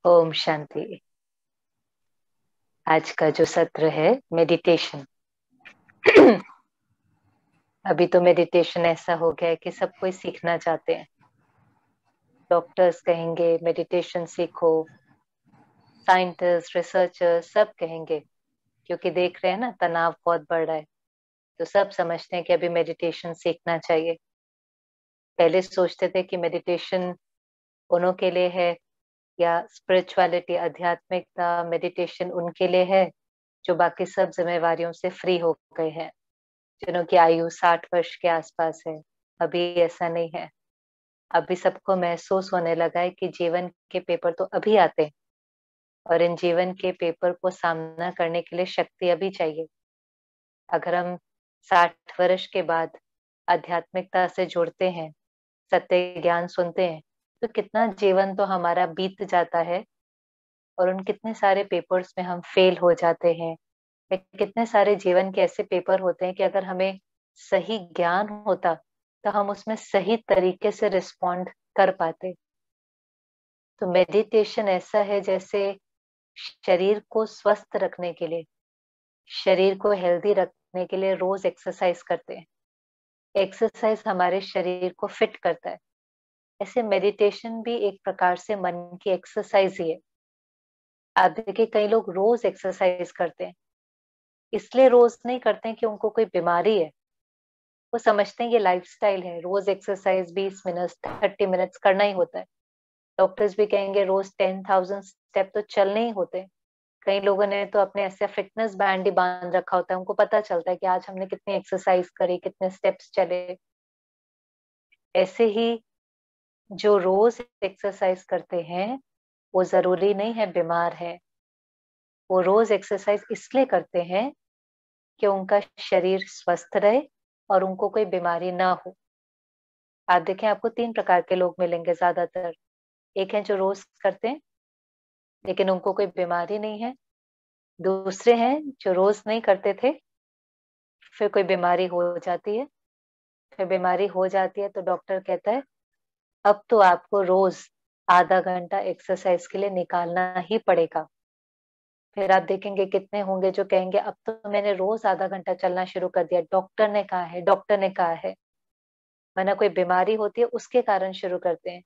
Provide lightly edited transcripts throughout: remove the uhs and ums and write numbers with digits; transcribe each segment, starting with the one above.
ओम शांति। आज का जो सत्र है मेडिटेशन। अभी तो मेडिटेशन ऐसा हो गया है कि सब कोई सीखना चाहते हैं। डॉक्टर्स कहेंगे मेडिटेशन सीखो, साइंटिस्ट रिसर्चर्स सब कहेंगे, क्योंकि देख रहे हैं ना तनाव बहुत बढ़ रहा है। तो सब समझते हैं कि अभी मेडिटेशन सीखना चाहिए। पहले सोचते थे कि मेडिटेशन उन्हों के लिए है, या स्पिरिचुअलिटी आध्यात्मिकता मेडिटेशन उनके लिए है जो बाकी सब जिम्मेवारियों से फ्री हो गए हैं, जिन्हों की आयु 60 वर्ष के आसपास है। अभी ऐसा नहीं है। अभी सबको महसूस होने लगा है कि जीवन के पेपर तो अभी आते हैं, और इन जीवन के पेपर को सामना करने के लिए शक्ति अभी चाहिए। अगर हम 60 वर्ष के बाद आध्यात्मिकता से जुड़ते हैं, सत्य ज्ञान सुनते हैं, तो कितना जीवन तो हमारा बीत जाता है, और उन कितने सारे पेपर्स में हम फेल हो जाते हैं। या कितने सारे जीवन के ऐसे पेपर होते हैं कि अगर हमें सही ज्ञान होता तो हम उसमें सही तरीके से रिस्पॉन्ड कर पाते। तो मेडिटेशन ऐसा है जैसे शरीर को स्वस्थ रखने के लिए, शरीर को हेल्दी रखने के लिए रोज एक्सरसाइज करते हैं। एक्सरसाइज हमारे शरीर को फिट करता है। ऐसे मेडिटेशन भी एक प्रकार से मन की एक्सरसाइज ही है। आप देखिए कई लोग रोज एक्सरसाइज करते हैं, इसलिए रोज नहीं करते हैं कि उनको कोई बीमारी है। वो समझते हैं ये लाइफस्टाइल है, रोज एक्सरसाइज 20 मिनट 30 मिनट्स करना ही होता है। डॉक्टर्स भी कहेंगे रोज 10,000 स्टेप तो चलने ही होते हैं। कई लोगों ने तो अपने ऐसे फिटनेस बैंड ही बांध रखा होता है, उनको पता चलता है कि आज हमने कितनी एक्सरसाइज करी, कितने स्टेप्स चले। ऐसे ही जो रोज एक्सरसाइज करते हैं वो जरूरी नहीं है बीमार है। वो रोज एक्सरसाइज इसलिए करते हैं कि उनका शरीर स्वस्थ रहे और उनको कोई बीमारी ना हो। आप देखें आपको 3 प्रकार के लोग मिलेंगे ज्यादातर। एक है जो रोज करते हैं लेकिन उनको कोई बीमारी नहीं है। दूसरे हैं जो रोज नहीं करते थे, फिर कोई बीमारी हो जाती है। फिर बीमारी हो जाती है तो डॉक्टर कहता है अब तो आपको रोज आधा घंटा एक्सरसाइज के लिए निकालना ही पड़ेगा। फिर आप देखेंगे कितने होंगे जो कहेंगे अब तो मैंने रोज आधा घंटा चलना शुरू कर दिया, डॉक्टर ने कहा है, डॉक्टर ने कहा है। वरना कोई बीमारी होती है उसके कारण शुरू करते हैं।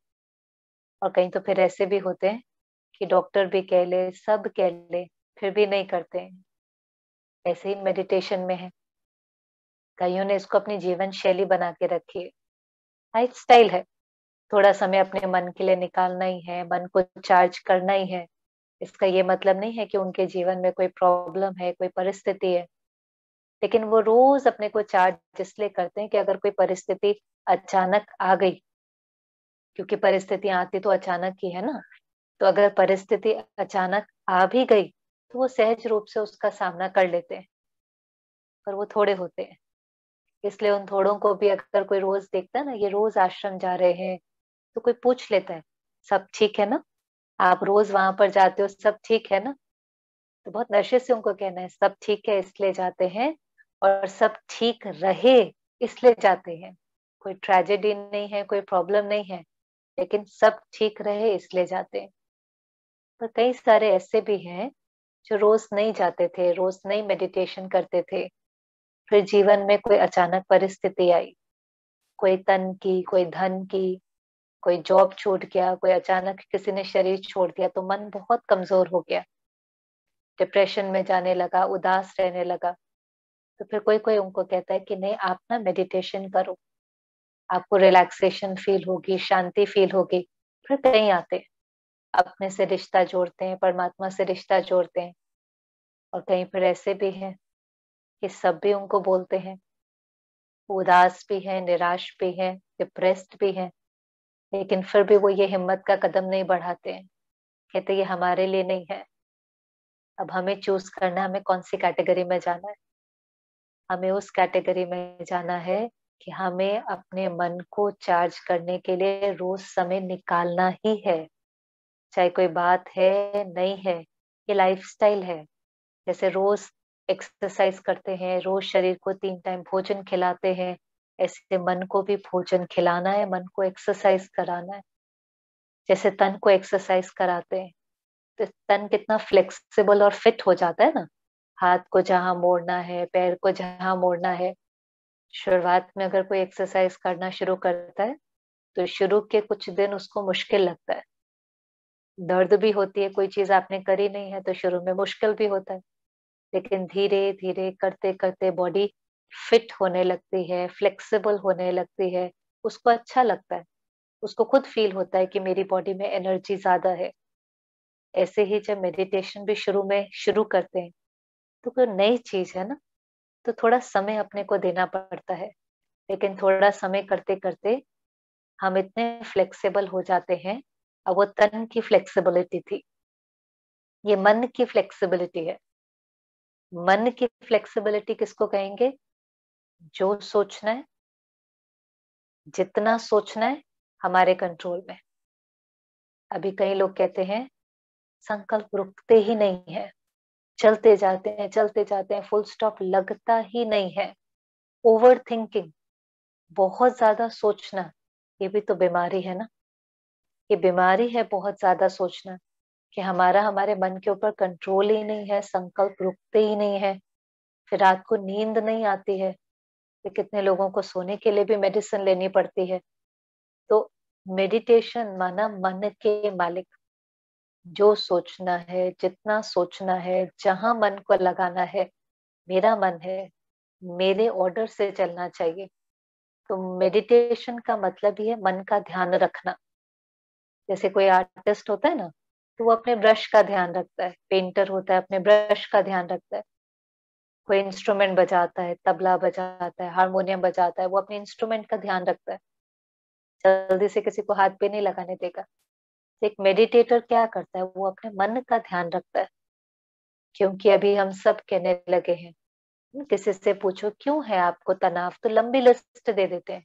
और कहीं तो फिर ऐसे भी होते हैं कि डॉक्टर भी कह ले, सब कह ले, फिर भी नहीं करते हैं। ऐसे ही मेडिटेशन में है, कईयों ने इसको अपनी जीवन शैली बना के रखी है, लाइफ स्टाइल है। थोड़ा समय अपने मन के लिए निकालना ही है, मन को चार्ज करना ही है। इसका ये मतलब नहीं है कि उनके जीवन में कोई प्रॉब्लम है, कोई परिस्थिति है, लेकिन वो रोज अपने को चार्ज इसलिए करते हैं कि अगर कोई परिस्थिति अचानक आ गई, क्योंकि परिस्थितियां आती तो अचानक ही है ना। तो अगर परिस्थिति अचानक आ भी गई तो वो सहज रूप से उसका सामना कर लेते हैं। पर वो थोड़े होते हैं, इसलिए उन थोड़ों को भी अगर कोई रोज देखता है ना, ये रोज आश्रम जा रहे हैं, तो कोई पूछ लेता है सब ठीक है ना, आप रोज वहां पर जाते हो, सब ठीक है ना। तो बहुत नशे से उनको कहना है सब ठीक है इसलिए जाते हैं, और सब ठीक रहे इसलिए जाते हैं। कोई ट्रेजेडी नहीं है, कोई प्रॉब्लम नहीं है, लेकिन सब ठीक रहे इसलिए जाते हैं। पर कई सारे ऐसे भी हैं जो रोज नहीं जाते थे, रोज नहीं मेडिटेशन करते थे। फिर जीवन में कोई अचानक परिस्थिति आई, कोई तन की, कोई धन की, कोई जॉब छूट गया, कोई अचानक किसी ने शरीर छोड़ दिया, तो मन बहुत कमजोर हो गया, डिप्रेशन में जाने लगा, उदास रहने लगा। तो फिर कोई कोई उनको कहता है कि नहीं आप ना मेडिटेशन करो, आपको रिलैक्सेशन फील होगी, शांति फील होगी। फिर कहीं आते हैं, अपने से रिश्ता जोड़ते हैं, परमात्मा से रिश्ता जोड़ते हैं। और कहीं फिर ऐसे भी हैं कि सब भी उनको बोलते हैं, उदास भी है, निराश भी है, डिप्रेस्ड भी है, लेकिन फिर भी वो ये हिम्मत का कदम नहीं बढ़ाते हैं। कहते ये हमारे लिए नहीं है। अब हमें चूज करना है, हमें कौन सी कैटेगरी में जाना है। हमें उस कैटेगरी में जाना है कि हमें अपने मन को चार्ज करने के लिए रोज समय निकालना ही है। चाहे कोई बात है नहीं है, ये लाइफस्टाइल है। जैसे रोज एक्सरसाइज करते हैं, रोज शरीर को 3 टाइम भोजन खिलाते हैं, ऐसे मन को भी भोजन खिलाना है, मन को एक्सरसाइज कराना है। जैसे तन को एक्सरसाइज कराते हैं, तो तन कितना फ्लेक्सिबल और फिट हो जाता है ना, हाथ को जहां मोड़ना है, पैर को जहां मोड़ना है। शुरुआत में अगर कोई एक्सरसाइज करना शुरू करता है तो शुरू के कुछ दिन उसको मुश्किल लगता है, दर्द भी होती है, कोई चीज आपने करी नहीं है तो शुरू में मुश्किल भी होता है। लेकिन धीरे धीरे करते करते बॉडी फिट होने लगती है, फ्लेक्सिबल होने लगती है, उसको अच्छा लगता है, उसको खुद फील होता है कि मेरी बॉडी में एनर्जी ज्यादा है। ऐसे ही जब मेडिटेशन भी शुरू में शुरू करते हैं तो कोई नई चीज है ना, तो थोड़ा समय अपने को देना पड़ता है। लेकिन थोड़ा समय करते करते हम इतने फ्लेक्सिबल हो जाते हैं। अब वो तन की फ्लेक्सिबिलिटी थी, ये मन की फ्लेक्सिबिलिटी है। मन की फ्लेक्सिबिलिटी किसको कहेंगे? जो सोचना है, जितना सोचना है, हमारे कंट्रोल में। अभी कई लोग कहते हैं संकल्प रुकते ही नहीं है, चलते जाते हैं, फुल स्टॉप लगता ही नहीं है। ओवर थिंकिंग, बहुत ज्यादा सोचना, ये भी तो बीमारी है ना। ये बीमारी है बहुत ज्यादा सोचना, कि हमारा हमारे मन के ऊपर कंट्रोल ही नहीं है, संकल्प रुकते ही नहीं है। फिर रात को नींद नहीं आती है, फिर कितने लोगों को सोने के लिए भी मेडिसिन लेनी पड़ती है। तो मेडिटेशन माना मन के मालिक, जो सोचना है, जितना सोचना है, जहां मन को लगाना है, मेरा मन है, मेरे ऑर्डर से चलना चाहिए। तो मेडिटेशन का मतलब ही है मन का ध्यान रखना। जैसे कोई आर्टिस्ट होता है ना, तो वो अपने ब्रश का ध्यान रखता है, पेंटर होता है अपने ब्रश का ध्यान रखता है, कोई इंस्ट्रूमेंट बजाता है, तबला बजाता है, हारमोनियम बजाता है, वो अपने इंस्ट्रूमेंट का ध्यान रखता है, जल्दी से किसी को हाथ पे नहीं लगाने देगा। एक मेडिटेटर क्या करता है? वो अपने मन का ध्यान रखता है। क्योंकि अभी हम सब कहने लगे हैं, किसी से पूछो क्यों है आपको तनाव, तो लंबी लिस्ट दे देते हैं।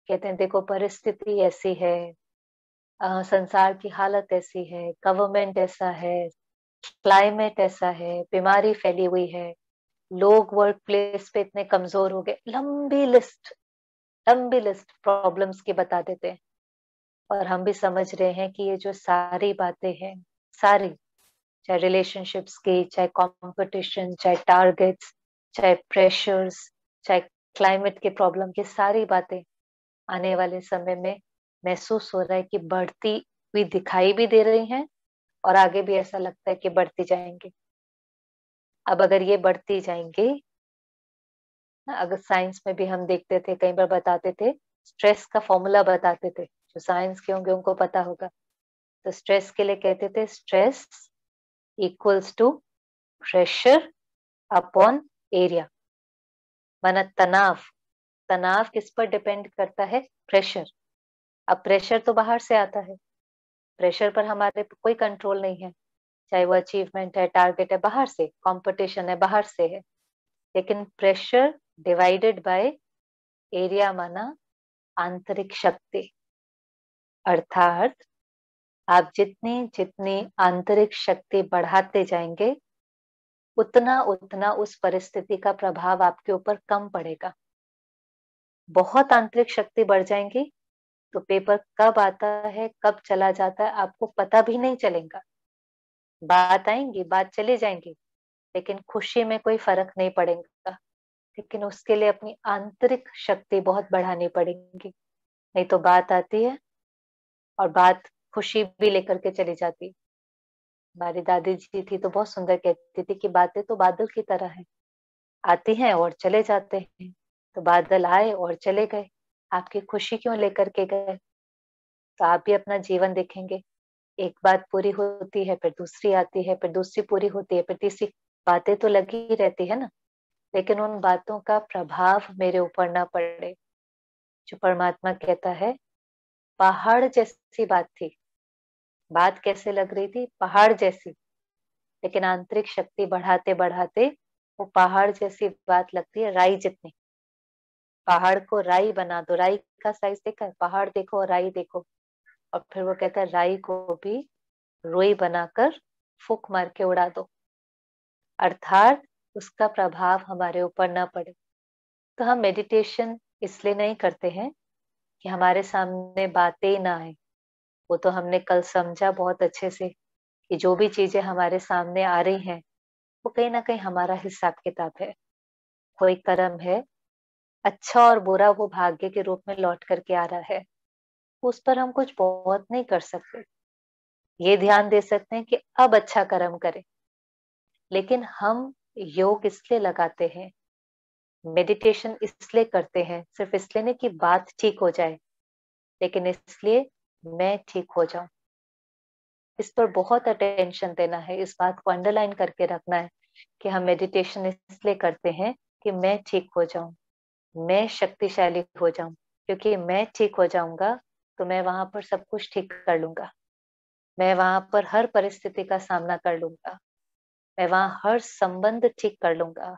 कहते हैं देखो परिस्थिति ऐसी है, संसार की हालत ऐसी है, गवर्नमेंट ऐसा है, क्लाइमेट ऐसा है, बीमारी फैली हुई है, लोग वर्क प्लेस पे इतने कमजोर हो गए, लंबी लिस्ट प्रॉब्लम्स की बता देते हैं। और हम भी समझ रहे हैं कि ये जो सारी बातें हैं, सारी, चाहे रिलेशनशिप्स की, चाहे कंपटीशन, चाहे टारगेट्स, चाहे प्रेशर्स, चाहे क्लाइमेट के प्रॉब्लम, की सारी बातें आने वाले समय में महसूस हो रहा है कि बढ़ती हुई दिखाई भी दे रही हैं, और आगे भी ऐसा लगता है कि बढ़ती जाएंगे। अब अगर ये बढ़ती जाएंगे, अगर साइंस में भी हम देखते थे, कई बार बताते थे, स्ट्रेस का फॉर्मूला बताते थे, जो साइंस के होंगे उनको पता होगा। तो स्ट्रेस के लिए कहते थे stress equals to pressure upon area. माना तनाव, तनाव किस पर डिपेंड करता है? प्रेशर। अब प्रेशर तो बाहर से आता है, प्रेशर पर हमारे कोई कंट्रोल नहीं है, चाहे वो अचीवमेंट है, टारगेट है, बाहर से, कंपटीशन है, बाहर से है। लेकिन प्रेशर डिवाइडेड बाय एरिया माना आंतरिक शक्ति। अर्थात आप जितनी जितनी आंतरिक शक्ति बढ़ाते जाएंगे, उतना उतना उस परिस्थिति का प्रभाव आपके ऊपर कम पड़ेगा। बहुत आंतरिक शक्ति बढ़ जाएंगी तो पेपर कब आता है, कब चला जाता है, आपको पता भी नहीं चलेगा। बात आएंगी, बात चली जाएंगी, लेकिन खुशी में कोई फर्क नहीं पड़ेगा। लेकिन उसके लिए अपनी आंतरिक शक्ति बहुत बढ़ानी पड़ेगी, नहीं तो बात आती है और बात खुशी भी लेकर के चली जाती। हमारी दादी जी थी तो बहुत सुंदर कहती थी कि बातें तो बादल की तरह है, आती हैं और चले जाते हैं। तो बादल आए और चले गए, आपकी खुशी क्यों लेकर के गए? तो आप भी अपना जीवन देखेंगे, एक बात पूरी होती है, फिर दूसरी आती है, फिर दूसरी पूरी होती है, फिर तीसरी। बातें तो लगी ही रहती है ना, लेकिन उन बातों का प्रभाव मेरे ऊपर ना पड़े। जो परमात्मा कहता है, पहाड़ जैसी बात थी, बात कैसे लग रही थी? पहाड़ जैसी। लेकिन आंतरिक शक्ति बढ़ाते बढ़ाते वो पहाड़ जैसी बात लगती है राई जितनी। पहाड़ को राई बना दो, राई का साइज देखा है? पहाड़ देखो और राई देखो। और फिर वो कहता है राई को भी रोई बनाकर फूक मार के उड़ा दो, अर्थात उसका प्रभाव हमारे ऊपर ना पड़े। तो हम मेडिटेशन इसलिए नहीं करते हैं कि हमारे सामने बातें ना आए। वो तो हमने कल समझा बहुत अच्छे से कि जो भी चीजें हमारे सामने आ रही हैं वो कहीं ना कहीं हमारा हिसाब किताब है, कोई कर्म है, अच्छा और बुरा वो भाग्य के रूप में लौट करके आ रहा है। उस पर हम कुछ बहुत नहीं कर सकते। ये ध्यान दे सकते हैं कि अब अच्छा कर्म करें, लेकिन हम योग इसलिए लगाते हैं, मेडिटेशन इसलिए करते हैं, सिर्फ इसलिए नहीं कि बात ठीक हो जाए, लेकिन इसलिए मैं ठीक हो जाऊं। इस पर बहुत अटेंशन देना है, इस बात को अंडरलाइन करके रखना है कि हम मेडिटेशन इसलिए करते हैं कि मैं ठीक हो जाऊं, मैं शक्तिशाली हो जाऊं, क्योंकि मैं ठीक हो जाऊंगा तो मैं वहां पर सब कुछ ठीक कर लूंगा, मैं वहां पर हर परिस्थिति का सामना कर लूंगा, मैं वहां हर संबंध ठीक कर लूंगा।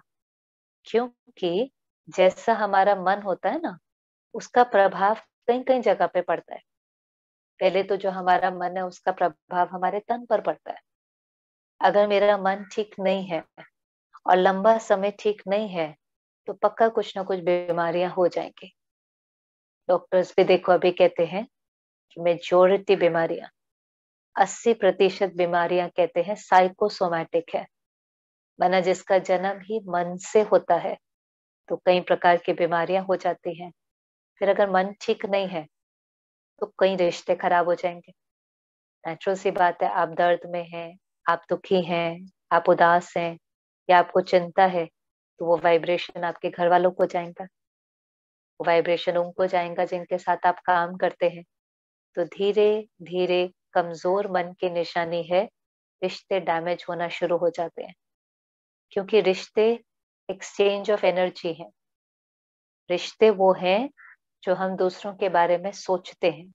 क्योंकि जैसा हमारा मन होता है ना, उसका प्रभाव कई कई जगह पे पड़ता है। पहले तो जो हमारा मन है उसका प्रभाव हमारे तन पर पड़ता है। अगर मेरा मन ठीक नहीं है और लंबा समय ठीक नहीं है तो पक्का कुछ ना कुछ बीमारियां हो जाएंगी। डॉक्टर्स भी देखो अभी कहते हैं कि मेजोरिटी बीमारियां, 80% बीमारियां कहते हैं साइकोसोमैटिक है, माना जिसका जन्म ही मन से होता है। तो कई प्रकार की बीमारियां हो जाती हैं। फिर अगर मन ठीक नहीं है तो कई रिश्ते खराब हो जाएंगे। नेचुरल सी बात है, आप दर्द में हैं, आप दुखी हैं, आप उदास हैं या आपको चिंता है, तो वो वाइब्रेशन आपके घर वालों को जाएगा, वो वाइब्रेशन उनको जाएगा जिनके साथ आप काम करते हैं। तो धीरे धीरे कमजोर मन की निशानी है, रिश्ते डैमेज होना शुरू हो जाते हैं। क्योंकि रिश्ते एक्सचेंज ऑफ एनर्जी है। रिश्ते वो हैं जो हम दूसरों के बारे में सोचते हैं।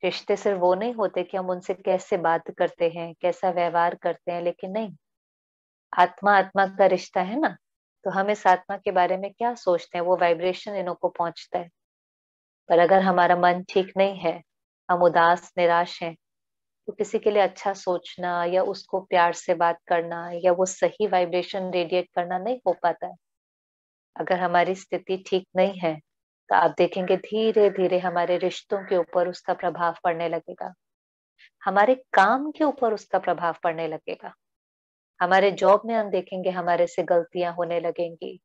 रिश्ते सिर्फ वो नहीं होते कि हम उनसे कैसे बात करते हैं, कैसा व्यवहार करते हैं, लेकिन नहीं, आत्मा आत्मा का रिश्ता है ना। तो हम इस आत्मा के बारे में क्या सोचते हैं वो वाइब्रेशन इन्हों को पहुंचता है। पर अगर हमारा मन ठीक नहीं है, हम उदास निराश हैं, तो किसी के लिए अच्छा सोचना या उसको प्यार से बात करना या वो सही वाइब्रेशन रेडिएट करना नहीं हो पाता है। अगर हमारी स्थिति ठीक नहीं है तो आप देखेंगे धीरे धीरे हमारे रिश्तों के ऊपर उसका प्रभाव पड़ने लगेगा, हमारे काम के ऊपर उसका प्रभाव पड़ने लगेगा। हमारे जॉब में हम देखेंगे हमारे से गलतियां होने लगेंगी,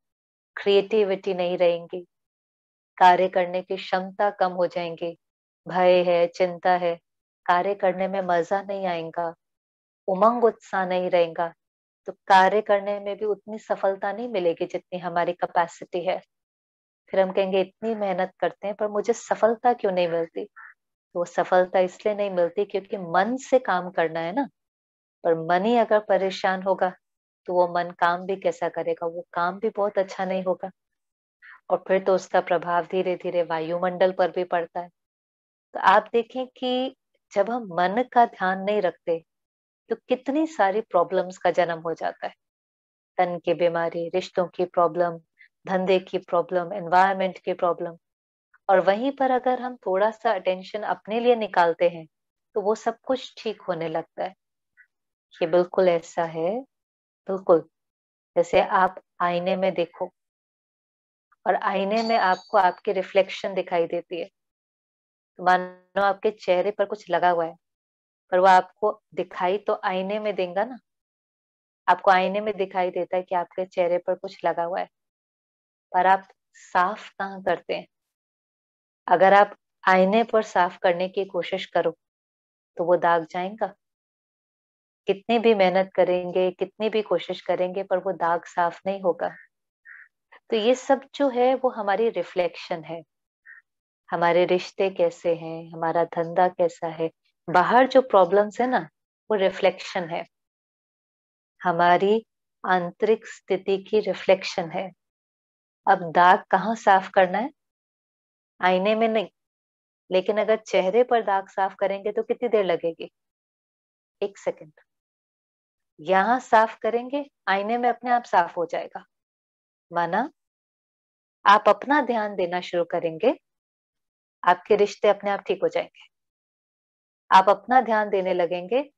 क्रिएटिविटी नहीं रहेंगी, कार्य करने की क्षमता कम हो जाएंगी, भय है, चिंता है, कार्य करने में मजा नहीं आएगा, उमंग उत्साह नहीं रहेगा, तो कार्य करने में भी उतनी सफलता नहीं मिलेगी जितनी हमारी कैपेसिटी है। फिर हम कहेंगे इतनी मेहनत करते हैं पर मुझे सफलता क्यों नहीं मिलती। तो वो सफलता इसलिए नहीं मिलती क्योंकि मन से काम करना है ना। पर मन ही अगर परेशान होगा तो वो मन काम भी कैसा करेगा, वो काम भी बहुत अच्छा नहीं होगा। और फिर तो उसका प्रभाव धीरे धीरे वायुमंडल पर भी पड़ता है। तो आप देखें कि जब हम मन का ध्यान नहीं रखते तो कितनी सारी प्रॉब्लम्स का जन्म हो जाता है। तन की बीमारी, रिश्तों की प्रॉब्लम, धंधे की प्रॉब्लम, एनवायरनमेंट की प्रॉब्लम। और वहीं पर अगर हम थोड़ा सा अटेंशन अपने लिए निकालते हैं तो वो सब कुछ ठीक होने लगता है। ये बिल्कुल ऐसा है, बिल्कुल जैसे आप आईने में देखो और आईने में आपको आपकी रिफ्लेक्शन दिखाई देती है। तो मानो आपके चेहरे पर कुछ लगा हुआ है, पर वो आपको दिखाई तो आईने में देगा ना। आपको आईने में दिखाई देता है कि आपके चेहरे पर कुछ लगा हुआ है, पर आप साफ कहाँ करते हैं। अगर आप आईने पर साफ करने की कोशिश करो तो वो दाग जाएगा। कितनी भी मेहनत करेंगे, कितनी भी कोशिश करेंगे, पर वो दाग साफ नहीं होगा। तो ये सब जो है वो हमारी रिफ्लेक्शन है। हमारे रिश्ते कैसे हैं, हमारा धंधा कैसा है, बाहर जो प्रॉब्लम्स है ना, वो रिफ्लेक्शन है, हमारी आंतरिक स्थिति की रिफ्लेक्शन है। अब दाग कहाँ साफ करना है? आईने में नहीं, लेकिन अगर चेहरे पर दाग साफ करेंगे तो कितनी देर लगेगी? 1 सेकंड। यहाँ साफ करेंगे, आईने में अपने आप साफ हो जाएगा। माना आप अपना ध्यान देना शुरू करेंगे, आपके रिश्ते अपने आप ठीक हो जाएंगे। आप अपना ध्यान देने लगेंगे,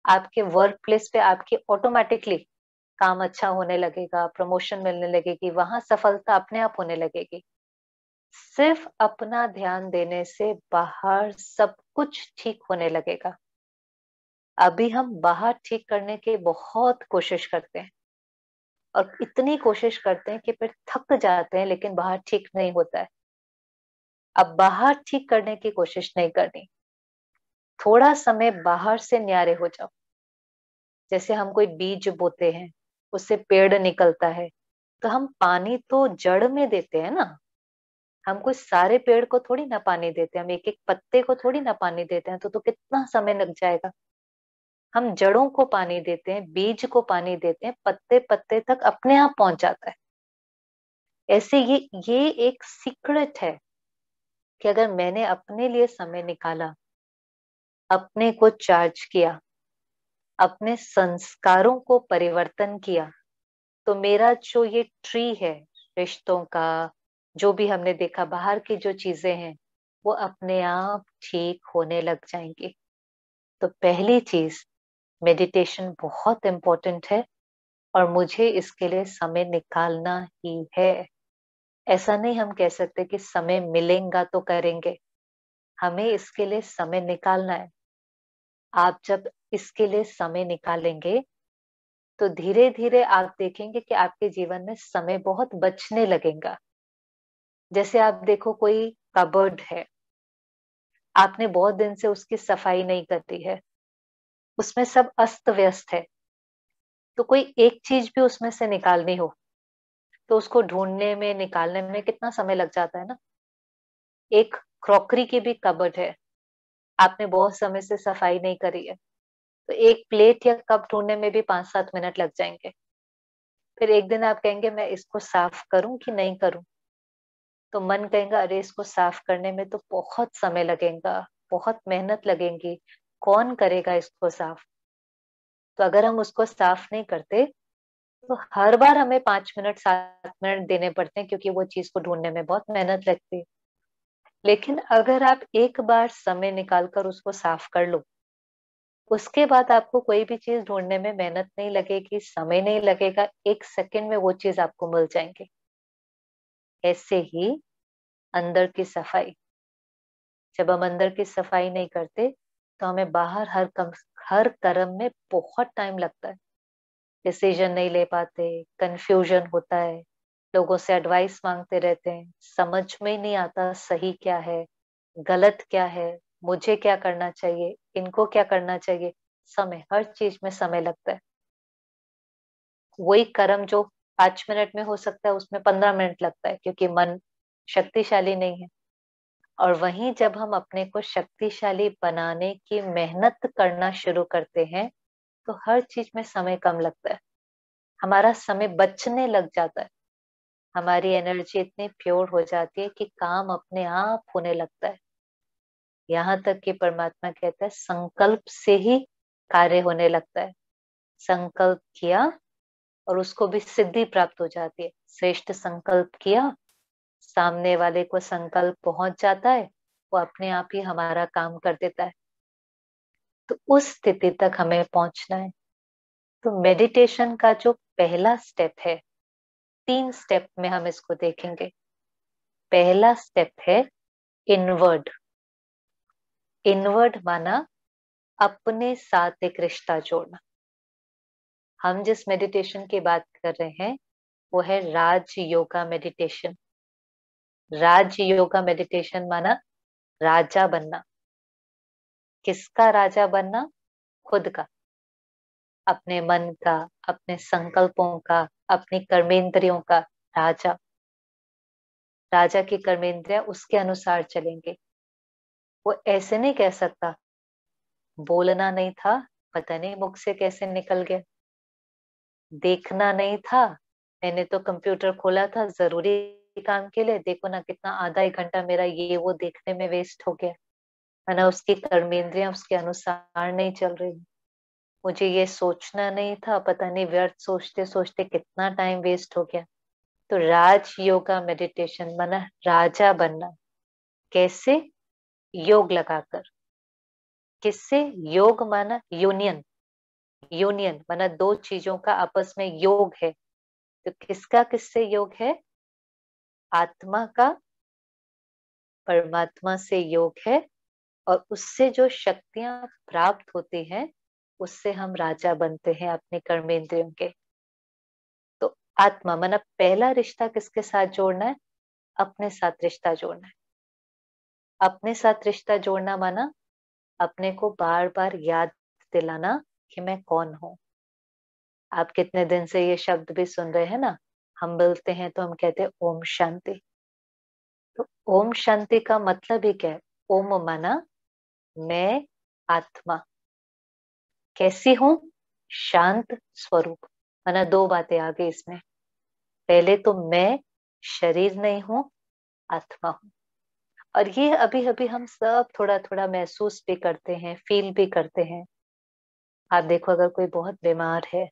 आपके वर्क प्लेस पे आपकी ऑटोमेटिकली काम अच्छा होने लगेगा, प्रमोशन मिलने लगेगी, वहां सफलता अपने आप होने लगेगी। सिर्फ अपना ध्यान देने से बाहर सब कुछ ठीक होने लगेगा। अभी हम बाहर ठीक करने की बहुत कोशिश करते हैं, और इतनी कोशिश करते हैं कि फिर थक जाते हैं, लेकिन बाहर ठीक नहीं होता है। अब बाहर ठीक करने की कोशिश नहीं करनी, थोड़ा समय बाहर से न्यारे हो जाओ। जैसे हम कोई बीज बोते हैं, उससे पेड़ निकलता है, तो हम पानी तो जड़ में देते हैं ना। हम कोई सारे पेड़ को थोड़ी ना पानी देते हैं, हम एक एक पत्ते को थोड़ी ना पानी देते हैं, तो कितना समय लग जाएगा। हम जड़ों को पानी देते हैं, बीज को पानी देते हैं, पत्ते पत्ते तक अपने आप पहुंच जाता है। ऐसे ये एक सीक्रेट है कि अगर मैंने अपने लिए समय निकाला, अपने को चार्ज किया, अपने संस्कारों को परिवर्तन किया, तो मेरा जो ये ट्री है रिश्तों का, जो भी हमने देखा बाहर की जो चीजें हैं, वो अपने आप ठीक होने लग जाएंगी। तो पहली चीज, मेडिटेशन बहुत इम्पोर्टेंट है, और मुझे इसके लिए समय निकालना ही है। ऐसा नहीं हम कह सकते कि समय मिलेगा तो करेंगे, हमें इसके लिए समय निकालना है। आप जब इसके लिए समय निकालेंगे, तो धीरे धीरे आप देखेंगे कि आपके जीवन में समय बहुत बचने लगेगा। जैसे आप देखो, कोई कबर्ड है, आपने बहुत दिन से उसकी सफाई नहीं करी है, उसमें सब अस्त व्यस्त है, तो कोई एक चीज भी उसमें से निकालनी हो, तो उसको ढूंढने में, निकालने में कितना समय लग जाता है ना। एक क्रॉकरी की भी कबर्ड है, आपने बहुत समय से सफाई नहीं करी है, तो एक प्लेट या कप ढूंढने में भी 5-7 मिनट लग जाएंगे। फिर एक दिन आप कहेंगे मैं इसको साफ करूं कि नहीं करूं, तो मन कहेगा अरे इसको साफ करने में तो बहुत समय लगेगा, बहुत मेहनत लगेगी, कौन करेगा इसको साफ। तो अगर हम उसको साफ नहीं करते, तो हर बार हमें 5 मिनट 7 मिनट देने पड़ते हैं, क्योंकि वो चीज को ढूंढने में बहुत मेहनत लगती है। लेकिन अगर आप एक बार समय निकालकर उसको साफ कर लो, उसके बाद आपको कोई भी चीज ढूंढने में मेहनत नहीं लगेगी, समय नहीं लगेगा, 1 सेकंड में वो चीज आपको मिल जाएंगे। ऐसे ही अंदर की सफाई, जब हम अंदर की सफाई नहीं करते, तो हमें बाहर हर कर्म में बहुत टाइम लगता है। डिसीजन नहीं ले पाते, कंफ्यूजन होता है, लोगों से एडवाइस मांगते रहते हैं, समझ में ही नहीं आता सही क्या है, गलत क्या है, मुझे क्या करना चाहिए, इनको क्या करना चाहिए। समय, हर चीज में समय लगता है। वही कर्म जो 5 मिनट में हो सकता है, उसमें 15 मिनट लगता है, क्योंकि मन शक्तिशाली नहीं है। और वहीं जब हम अपने को शक्तिशाली बनाने की मेहनत करना शुरू करते हैं, तो हर चीज में समय कम लगता है, हमारा समय बचने लग जाता है, हमारी एनर्जी इतनी प्योर हो जाती है कि काम अपने आप होने लगता है। यहाँ तक कि परमात्मा कहता है संकल्प से ही कार्य होने लगता है। संकल्प किया और उसको भी सिद्धि प्राप्त हो जाती है। श्रेष्ठ संकल्प किया, सामने वाले को संकल्प पहुंच जाता है, वो अपने आप ही हमारा काम कर देता है। तो उस स्थिति तक हमें पहुंचना है। तो मेडिटेशन का जो पहला स्टेप है, 3 स्टेप में हम इसको देखेंगे। पहला स्टेप है इनवर्ड। इनवर्ड माना अपने साथ एक रिश्ता जोड़ना। हम जिस मेडिटेशन की बात कर रहे हैं, वो है राज योगा मेडिटेशन। राज योगा मेडिटेशन माना राजा बनना। किसका राजा बनना? खुद का, अपने मन का, अपने संकल्पों का, अपनी कर्मेंद्रियों का राजा। राजा की कर्मेंद्रियां उसके अनुसार चलेंगे। वो ऐसे नहीं कह सकता बोलना नहीं था, पता नहीं मुख से कैसे निकल गया, देखना नहीं था, मैंने तो कंप्यूटर खोला था जरूरी काम के लिए, देखो ना कितना आधा 1 घंटा मेरा ये वो देखने में वेस्ट हो गया, है ना। उसकी कर्मेंद्रियां उसके अनुसार नहीं चल रही। मुझे ये सोचना नहीं था, पता नहीं व्यर्थ सोचते सोचते कितना टाइम वेस्ट हो गया। तो राज योगा मेडिटेशन माना राजा बनना। कैसे? योग लगाकर। किससे? योग माना यूनियन। यूनियन माना दो चीजों का आपस में योग है। तो किसका किससे योग है? आत्मा का परमात्मा से योग है। और उससे जो शक्तियां प्राप्त होती हैं, उससे हम राजा बनते हैं अपने कर्मेंद्रियों के। तो आत्मा मतलब पहला रिश्ता किसके साथ जोड़ना है? अपने साथ रिश्ता जोड़ना है। अपने साथ रिश्ता जोड़ना माना अपने को बार बार याद दिलाना कि मैं कौन हूं। आप कितने दिन से ये शब्द भी सुन रहे हैं ना, हम बोलते हैं तो हम कहते हैं ओम शांति। तो ओम शांति का मतलब ही क्या है? ओम माना मैं आत्मा कैसी हूं? शांत स्वरूप। माना दो बातें आ गई इसमें। पहले तो मैं शरीर नहीं हूं, आत्मा हूं। और ये अभी अभी हम सब थोड़ा थोड़ा महसूस भी करते हैं, फील भी करते हैं। आप देखो अगर कोई बहुत बीमार है,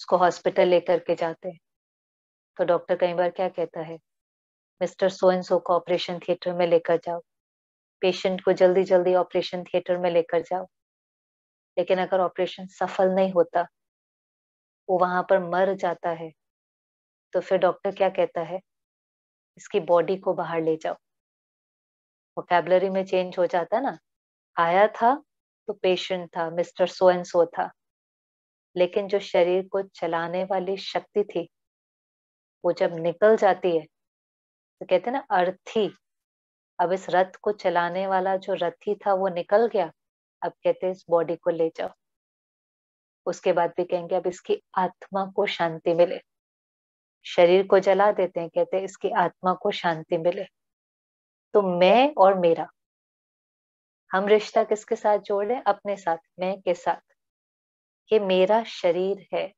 उसको हॉस्पिटल लेकर के जाते हैं, तो डॉक्टर कई बार क्या कहता है? मिस्टर सो एंड सो को ऑपरेशन थिएटर में लेकर जाओ, पेशेंट को जल्दी जल्दी ऑपरेशन थिएटर में लेकर जाओ। लेकिन अगर ऑपरेशन सफल नहीं होता, वो वहां पर मर जाता है, तो फिर डॉक्टर क्या कहता है? इसकी बॉडी को बाहर ले जाओ। वोकैबुलरी में चेंज हो जाता ना। आया था तो पेशेंट था, मिस्टर सो एंड सो था, लेकिन जो शरीर को चलाने वाली शक्ति थी, वो जब निकल जाती है तो कहते हैं ना अर्थी। अब इस रथ को चलाने वाला जो रथी था वो निकल गया। अब कहते हैं इस बॉडी को ले जाओ। उसके बाद भी कहेंगे अब इसकी आत्मा को शांति मिले। शरीर को जला देते हैं, कहते हैं इसकी आत्मा को शांति मिले। तो मैं और मेरा, हम रिश्ता किसके साथ जोड़ रहे हैं? अपने साथ, मैं के साथ। ये मेरा शरीर है,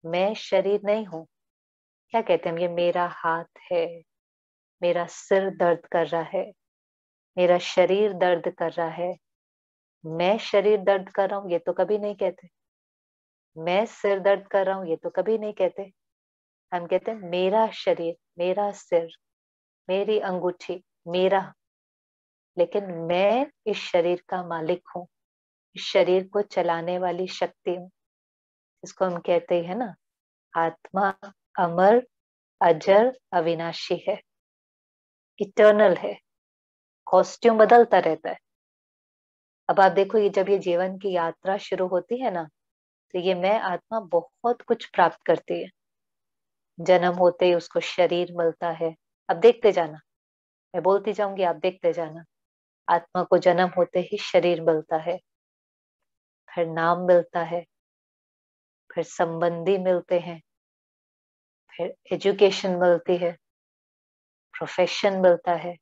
मैं शरीर नहीं हूं। क्या कहते हैं हम? ये मेरा हाथ है, मेरा सिर दर्द कर रहा है, मेरा शरीर दर्द कर रहा है। मैं शरीर दर्द कर रहा हूं ये तो कभी नहीं कहते। मैं सिर दर्द कर रहा हूं ये तो कभी नहीं कहते। हम कहते हैं मेरा शरीर, मेरा सिर, मेरी अंगूठी, मेरा। लेकिन मैं इस शरीर का मालिक हूँ, इस शरीर को चलाने वाली शक्ति हूँ। इसको हम कहते हैं ना, आत्मा अमर, अजर, अविनाशी है, इटर्नल है। कॉस्ट्यूम बदलता रहता है। अब आप देखो, ये जब ये जीवन की यात्रा शुरू होती है ना, तो ये मैं आत्मा बहुत कुछ प्राप्त करती है। जन्म होते ही उसको शरीर मिलता है। अब देखते जाना, मैं बोलती जाऊंगी, आप देखते जाना। आत्मा को जन्म होते ही शरीर मिलता है, फिर नाम मिलता है, फिर संबंधी मिलते हैं, फिर एजुकेशन मिलती है, प्रोफेशन मिलता है,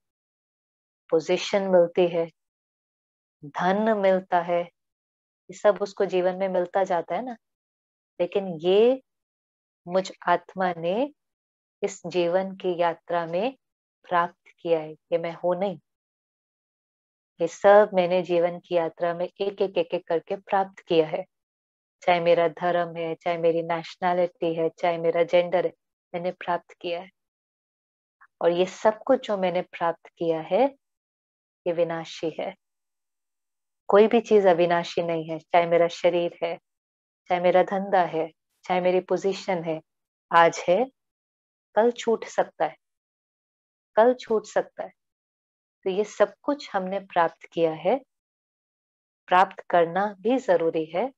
पोजीशन मिलती है, धन मिलता है। ये सब उसको जीवन में मिलता जाता है ना। लेकिन ये मुझ आत्मा ने इस जीवन की यात्रा में प्राप्त किया है। ये मैं हूं नहीं, ये सब मैंने जीवन की यात्रा में एक एक करके प्राप्त किया है। चाहे मेरा धर्म है, चाहे मेरी नेशनैलिटी है, चाहे मेरा जेंडर है, मैंने प्राप्त किया है। और ये सब कुछ जो मैंने प्राप्त किया है, ये विनाशी है। कोई भी चीज अविनाशी नहीं है। चाहे मेरा शरीर है, चाहे मेरा धंधा है, चाहे मेरी पोजीशन है, आज है, कल छूट सकता है, कल छूट सकता है। तो ये सब कुछ हमने प्राप्त किया है। प्राप्त करना भी जरूरी है,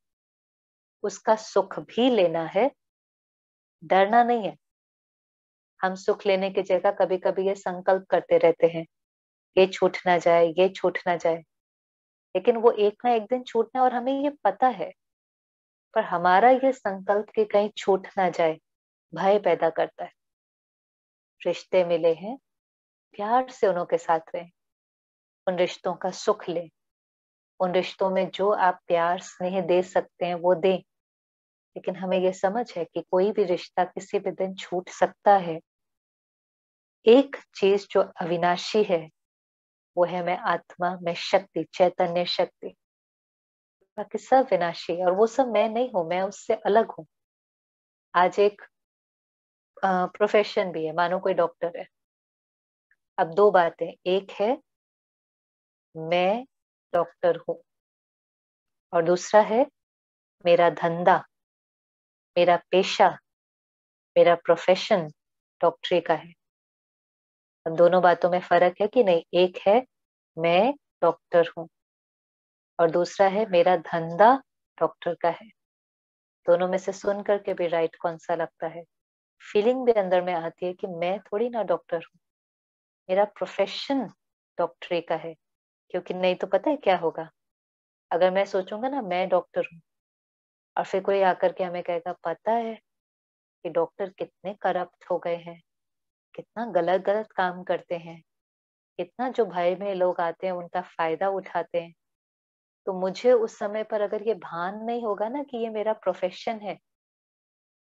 उसका सुख भी लेना है, डरना नहीं है। हम सुख लेने की जगह कभी कभी ये संकल्प करते रहते हैं, ये छूट ना जाए, ये छूट ना जाए। लेकिन वो एक ना एक दिन छूटना है और हमें ये पता है। पर हमारा ये संकल्प कि कहीं छूट ना जाए भय पैदा करता है। रिश्ते मिले हैं, प्यार से उनों के साथ रहें, उन रिश्तों का सुख लें। उन रिश्तों में जो आप प्यार स्नेह दे सकते हैं वो दें। लेकिन हमें ये समझ है कि कोई भी रिश्ता किसी भी दिन छूट सकता है। एक चीज जो अविनाशी है वो है मैं आत्मा, मैं शक्ति, चैतन्य शक्ति। बाकी सब विनाशी है और वो सब मैं नहीं हूं, मैं उससे अलग हूँ। आज एक प्रोफेशन भी है, मानो कोई डॉक्टर है। अब दो बातें, एक है मैं डॉक्टर हूँ, और दूसरा है मेरा धंधा, मेरा पेशा, मेरा प्रोफेशन डॉक्टरी का है। अब दोनों बातों में फर्क है कि नहीं? एक है मैं डॉक्टर हूँ, और दूसरा है मेरा धंधा डॉक्टर का है। दोनों में से सुन करके भी राइट कौन सा लगता है? फीलिंग भी अंदर में आती है कि मैं थोड़ी ना डॉक्टर हूँ, मेरा प्रोफेशन डॉक्टरी का है। क्योंकि नहीं तो पता है क्या होगा, अगर मैं सोचूंगा ना मैं डॉक्टर हूँ, और फिर कोई आकर के हमें कहेगा पता है कि डॉक्टर कितने करप्ट हो गए हैं, कितना गलत गलत काम करते हैं, कितना जो भय में लोग आते हैं उनका फायदा उठाते हैं, तो मुझे उस समय पर अगर ये भान नहीं होगा ना कि ये मेरा प्रोफेशन है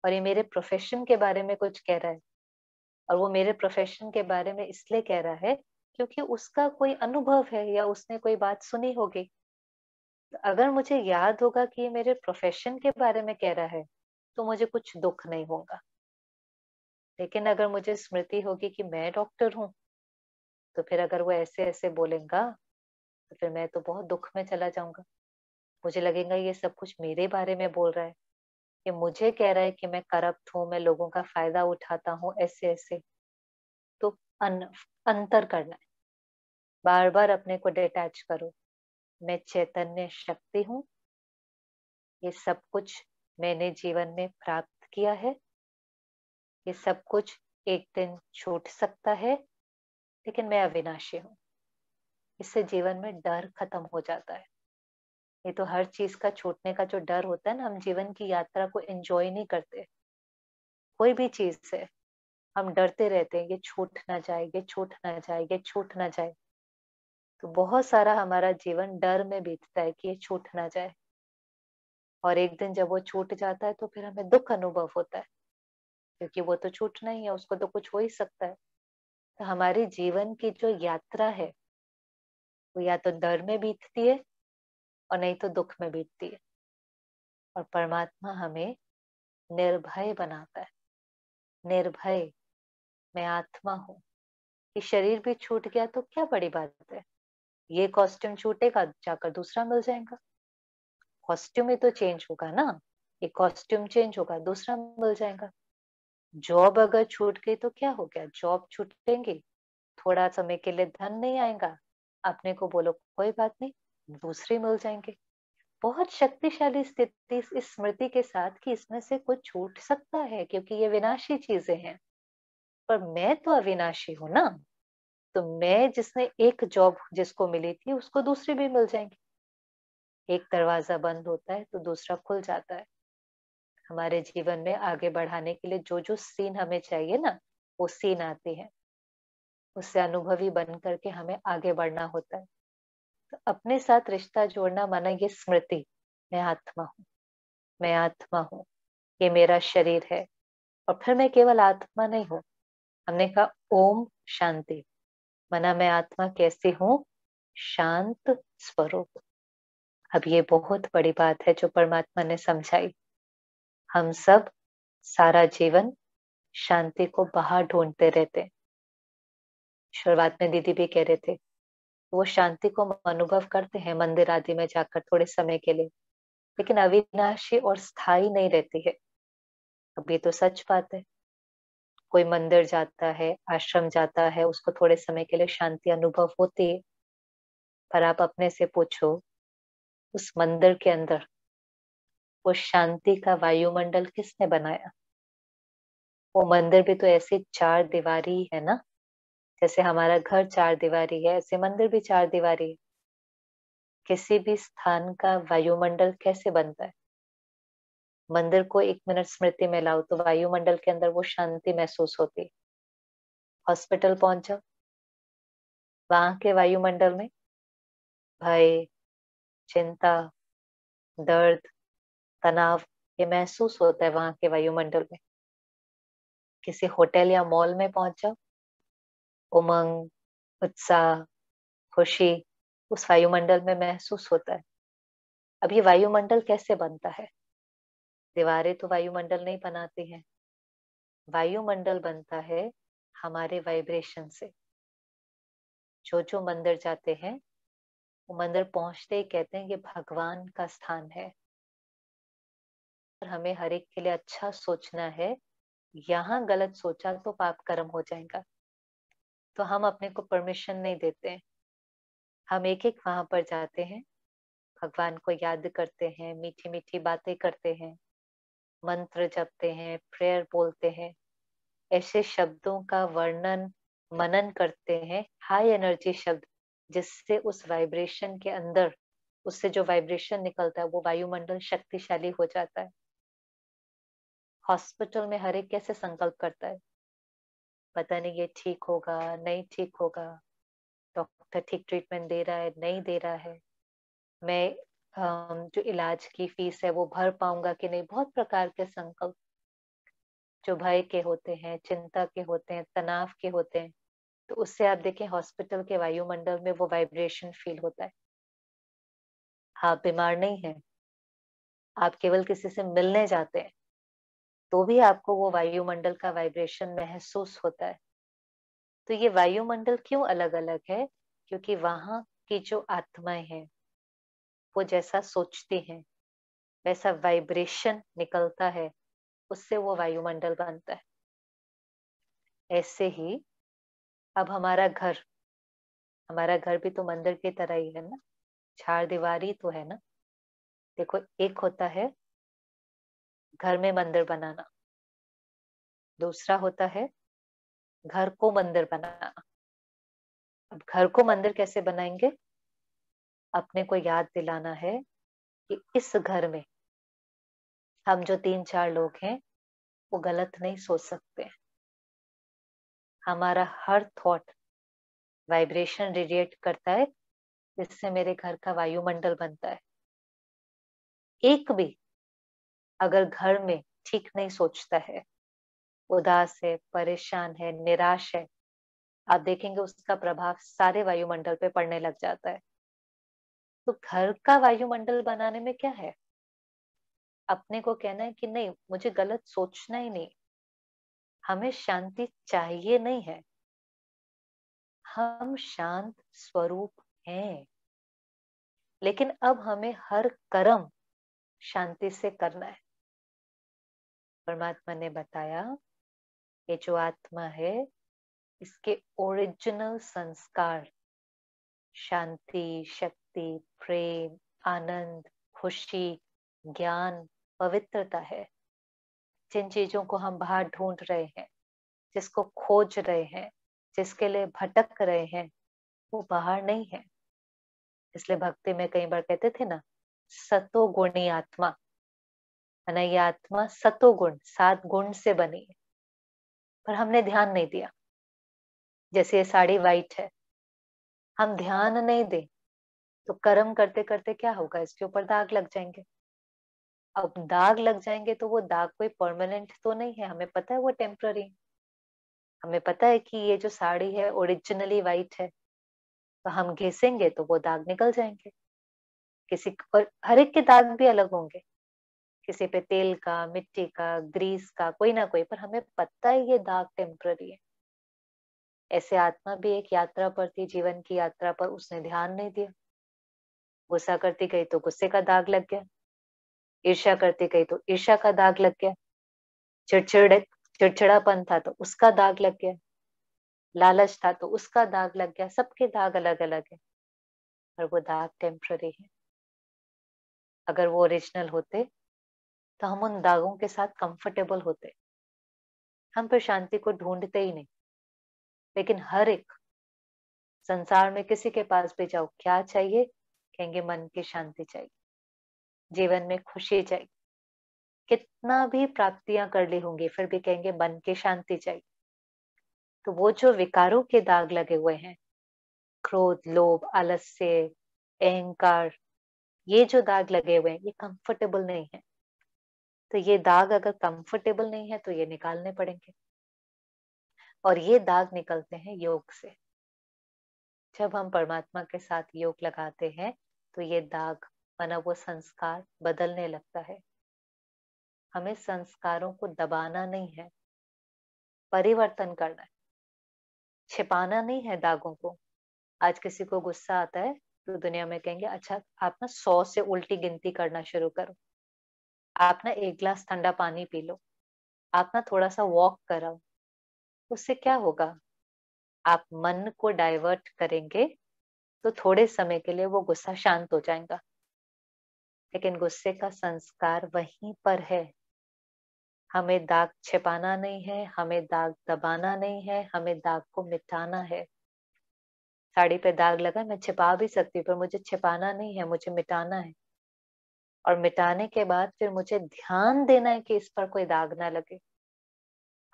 और ये मेरे प्रोफेशन के बारे में कुछ कह रहा है, और वो मेरे प्रोफेशन के बारे में इसलिए कह रहा है क्योंकि उसका कोई अनुभव है या उसने कोई बात सुनी होगी, तो अगर मुझे याद होगा कि ये मेरे प्रोफेशन के बारे में कह रहा है तो मुझे कुछ दुख नहीं होगा। लेकिन अगर मुझे स्मृति होगी कि मैं डॉक्टर हूँ, तो फिर अगर वो ऐसे ऐसे बोलेगा तो फिर मैं तो बहुत दुख में चला जाऊंगा। मुझे लगेगा ये सब कुछ मेरे बारे में बोल रहा है, ये मुझे कह रहा है कि मैं करप्ट हूँ, मैं लोगों का फायदा उठाता हूँ, ऐसे ऐसे। तो अंतर करना है, बार बार अपने को डिटैच करो। मैं चैतन्य शक्ति हूँ, ये सब कुछ मैंने जीवन में प्राप्त किया है, ये सब कुछ एक दिन छूट सकता है, लेकिन मैं अविनाशी हूँ। इससे जीवन में डर खत्म हो जाता है। ये तो हर चीज का छूटने का जो डर होता है ना, हम जीवन की यात्रा को एंजॉय नहीं करते। कोई भी चीज से हम डरते रहते हैं, ये छूट ना जाए, ये छूट ना जाए, ये छूट ना जाए। तो बहुत सारा हमारा जीवन डर में बीतता है कि ये छूट ना जाए, और एक दिन जब वो छूट जाता है तो फिर हमें दुख अनुभव होता है, क्योंकि वो तो छूटना ही है, उसको तो कुछ हो ही सकता है। तो हमारी जीवन की जो यात्रा है वो या तो डर में बीतती है और नहीं तो दुख में बीतती है। और परमात्मा हमें निर्भय बनाता है। निर्भय, मैं आत्मा हूँ। ये शरीर भी छूट गया तो क्या बड़ी बात है, ये कॉस्ट्यूम छूटेगा जाकर दूसरा मिल जाएगा। कॉस्ट्यूम ही तो चेंज होगा ना, ये कॉस्ट्यूम चेंज होगा दूसरा मिल जाएगा। जॉब अगर छूट गई तो क्या हो गया, जॉब छूटेंगी, थोड़ा समय के लिए धन नहीं आएगा, अपने को बोलो कोई बात नहीं, दूसरी मिल जाएंगे। बहुत शक्तिशाली स्थिति इस स्मृति के साथ कि इसमें से कुछ छूट सकता है, क्योंकि ये विनाशी चीजें हैं। पर मैं तो अविनाशी हूं ना, तो मैं जिसने एक जॉब जिसको मिली थी उसको दूसरी भी मिल जाएंगी। एक दरवाजा बंद होता है तो दूसरा खुल जाता है। हमारे जीवन में आगे बढ़ाने के लिए जो जो सीन हमें चाहिए ना, वो सीन आते हैं, उससे अनुभवी बन करके हमें आगे बढ़ना होता है। तो अपने साथ रिश्ता जोड़ना माना ये स्मृति, मैं आत्मा हूँ, मैं आत्मा हूँ, ये मेरा शरीर है। और फिर मैं केवल आत्मा नहीं हूँ, हमने कहा ओम शांति, माना मैं आत्मा कैसी हूँ, शांत स्वरूप। अब ये बहुत बड़ी बात है जो परमात्मा ने समझाई। हम सब सारा जीवन शांति को बाहर ढूंढते रहते हैं। शुरुआत में दीदी भी कह रहे थे, वो शांति को अनुभव करते हैं मंदिर आदि में जाकर थोड़े समय के लिए, लेकिन अविनाशी और स्थायी नहीं रहती है। अब ये तो सच बात है। कोई मंदिर जाता है, आश्रम जाता है, उसको थोड़े समय के लिए शांति अनुभव होती है, पर आप अपने से पूछो उस मंदिर के अंदर वो शांति का वायुमंडल किसने बनाया? वो मंदिर भी तो ऐसी चार दीवारी है ना, जैसे हमारा घर चार दीवारी है, ऐसे मंदिर भी चार दीवारी है। किसी भी स्थान का वायुमंडल कैसे बनता है? मंदिर को एक मिनट स्मृति में लाओ तो वायुमंडल के अंदर वो शांति महसूस होती है। हॉस्पिटल पहुंच जाओ, वहां के वायुमंडल में भय, चिंता, दर्द, तनाव, ये महसूस होता है वहां के वायुमंडल में। किसी होटल या मॉल में पहुंच जाओ, उमंग, उत्साह, खुशी उस वायुमंडल में महसूस होता है। अब ये वायुमंडल कैसे बनता है? दीवारें तो वायुमंडल नहीं बनाती हैं। वायुमंडल बनता है हमारे वाइब्रेशन से। जो जो मंदिर जाते हैं वो मंदिर पहुंचते ही कहते हैं ये भगवान का स्थान है, और हमें हर एक के लिए अच्छा सोचना है। यहाँ गलत सोचा तो पाप कर्म हो जाएगा, तो हम अपने को परमिशन नहीं देते हैं। हम एक एक वहां पर जाते हैं, भगवान को याद करते हैं, मीठी मीठी बातें करते हैं, मंत्र जपते हैं, प्रेयर बोलते हैं, ऐसे शब्दों का वर्णन मनन करते हैं, हाई एनर्जी शब्द, जिससे उस वाइब्रेशन के अंदर, उससे जो वाइब्रेशन निकलता है वो वायुमंडल शक्तिशाली हो जाता है। हॉस्पिटल में हर एक कैसे संकल्प करता है, पता नहीं ये ठीक होगा नहीं ठीक होगा, डॉक्टर ठीक ट्रीटमेंट दे रहा है नहीं दे रहा है, मैं जो इलाज की फीस है वो भर पाऊंगा कि नहीं, बहुत प्रकार के संकल्प जो भय के होते हैं, चिंता के होते हैं, तनाव के होते हैं। तो उससे आप देखें हॉस्पिटल के वायुमंडल में वो वाइब्रेशन फील होता है। आप बीमार नहीं हैं, आप केवल किसी से मिलने जाते हैं तो भी आपको वो वायुमंडल का वाइब्रेशन महसूस होता है। तो ये वायुमंडल क्यों अलग अलग है? क्योंकि वहां की जो आत्माएं हैं वो जैसा सोचती हैं वैसा वाइब्रेशन निकलता है, उससे वो वायुमंडल बनता है। ऐसे ही अब हमारा घर भी तो मंदिर की तरह ही है ना, चार दीवारी तो है ना। देखो, एक होता है घर में मंदिर बनाना, दूसरा होता है घर को मंदिर बनाना। अब घर को मंदिर कैसे बनाएंगे? अपने को याद दिलाना है कि इस घर में हम जो 3-4 लोग हैं वो गलत नहीं सोच सकते। हमारा हर थॉट वाइब्रेशन रेडिएट करता है, जिससे मेरे घर का वायुमंडल बनता है। एक भी अगर घर में ठीक नहीं सोचता है, उदास है, परेशान है, निराश है, आप देखेंगे उसका प्रभाव सारे वायुमंडल पे पड़ने लग जाता है। तो घर का वायुमंडल बनाने में क्या है? अपने को कहना है कि नहीं, मुझे गलत सोचना ही नहीं, हमें शांति चाहिए नहीं है, हम शांत स्वरूप हैं, लेकिन अब हमें हर कर्म शांति से करना है। परमात्मा ने बताया ये जो आत्मा है इसके ओरिजिनल संस्कार शांति, शक्ति, प्रेम, आनंद, खुशी, ज्ञान, पवित्रता है। जिन चीजों को हम बाहर ढूंढ रहे हैं, जिसको खोज रहे हैं, जिसके लिए भटक रहे हैं, वो बाहर नहीं है। इसलिए भक्ति में कई बार कहते थे ना, सतो गुणी आत्मा, है ना, ये आत्मा सतो गुण 7 गुण से बनी है। पर हमने ध्यान नहीं दिया। जैसे ये साड़ी वाइट है, हम ध्यान नहीं दें तो कर्म करते करते क्या होगा, इसके ऊपर दाग लग जाएंगे। अब दाग लग जाएंगे तो वो दाग कोई परमानेंट तो नहीं है, हमें पता है वो टेम्पररी। हमें पता है कि ये जो साड़ी है ओरिजिनली वाइट है, तो हम घिसेंगे तो वो दाग निकल जाएंगे। किसी और हर एक के दाग भी अलग होंगे, किसी पे तेल का, मिट्टी का, ग्रीस का, कोई ना कोई, पर हमें पता है ये दाग टेम्पररी है। ऐसे आत्मा भी एक यात्रा पर थी, जीवन की यात्रा पर, उसने ध्यान नहीं दिया। गुस्सा करती गई तो गुस्से का दाग लग गया, ईर्ष्या करती गई तो ईर्ष्या का दाग लग गया, चिड़चिड़ापन था तो उसका दाग लग गया, लालच था तो उसका दाग लग गया। सबके दाग अलग अलग है, पर वो दाग टेम्पररी है। अगर वो ओरिजिनल होते तो हम उन दागों के साथ कंफर्टेबल होते, हम फिर शांति को ढूंढते ही नहीं। लेकिन हर एक संसार में किसी के पास भी जाओ, क्या चाहिए? कहेंगे मन की शांति चाहिए, जीवन में खुशी चाहिए। कितना भी प्राप्तियां कर ली होंगी फिर भी कहेंगे मन की शांति चाहिए। तो वो जो विकारों के दाग लगे हुए हैं, क्रोध, लोभ, आलस्य, अहंकार, ये जो दाग लगे हुए हैं ये कंफर्टेबल नहीं है। तो ये दाग अगर कंफर्टेबल नहीं है तो ये निकालने पड़ेंगे, और ये दाग निकलते हैं योग से। जब हम परमात्मा के साथ योग लगाते हैं तो ये दाग, माना वो संस्कार बदलने लगता है। हमें संस्कारों को दबाना नहीं है, परिवर्तन करना है, छिपाना नहीं है दागों को। आज किसी को गुस्सा आता है तो दुनिया में कहेंगे अच्छा आप ना 100 से उल्टी गिनती करना शुरू करो, आप ना 1 गिलास ठंडा पानी पी लो, आप ना थोड़ा सा वॉक करो। उससे क्या होगा? आप मन को डाइवर्ट करेंगे तो थोड़े समय के लिए वो गुस्सा शांत हो जाएगा। लेकिन गुस्से का संस्कार वहीं पर है। हमें दाग छिपाना नहीं है, हमें दाग दबाना नहीं है, हमें दाग को मिटाना है। साड़ी पे दाग लगा, मैं छिपा भी सकती हूँ, पर मुझे छिपाना नहीं है, मुझे मिटाना है। और मिटाने के बाद फिर मुझे ध्यान देना है कि इस पर कोई दाग ना लगे।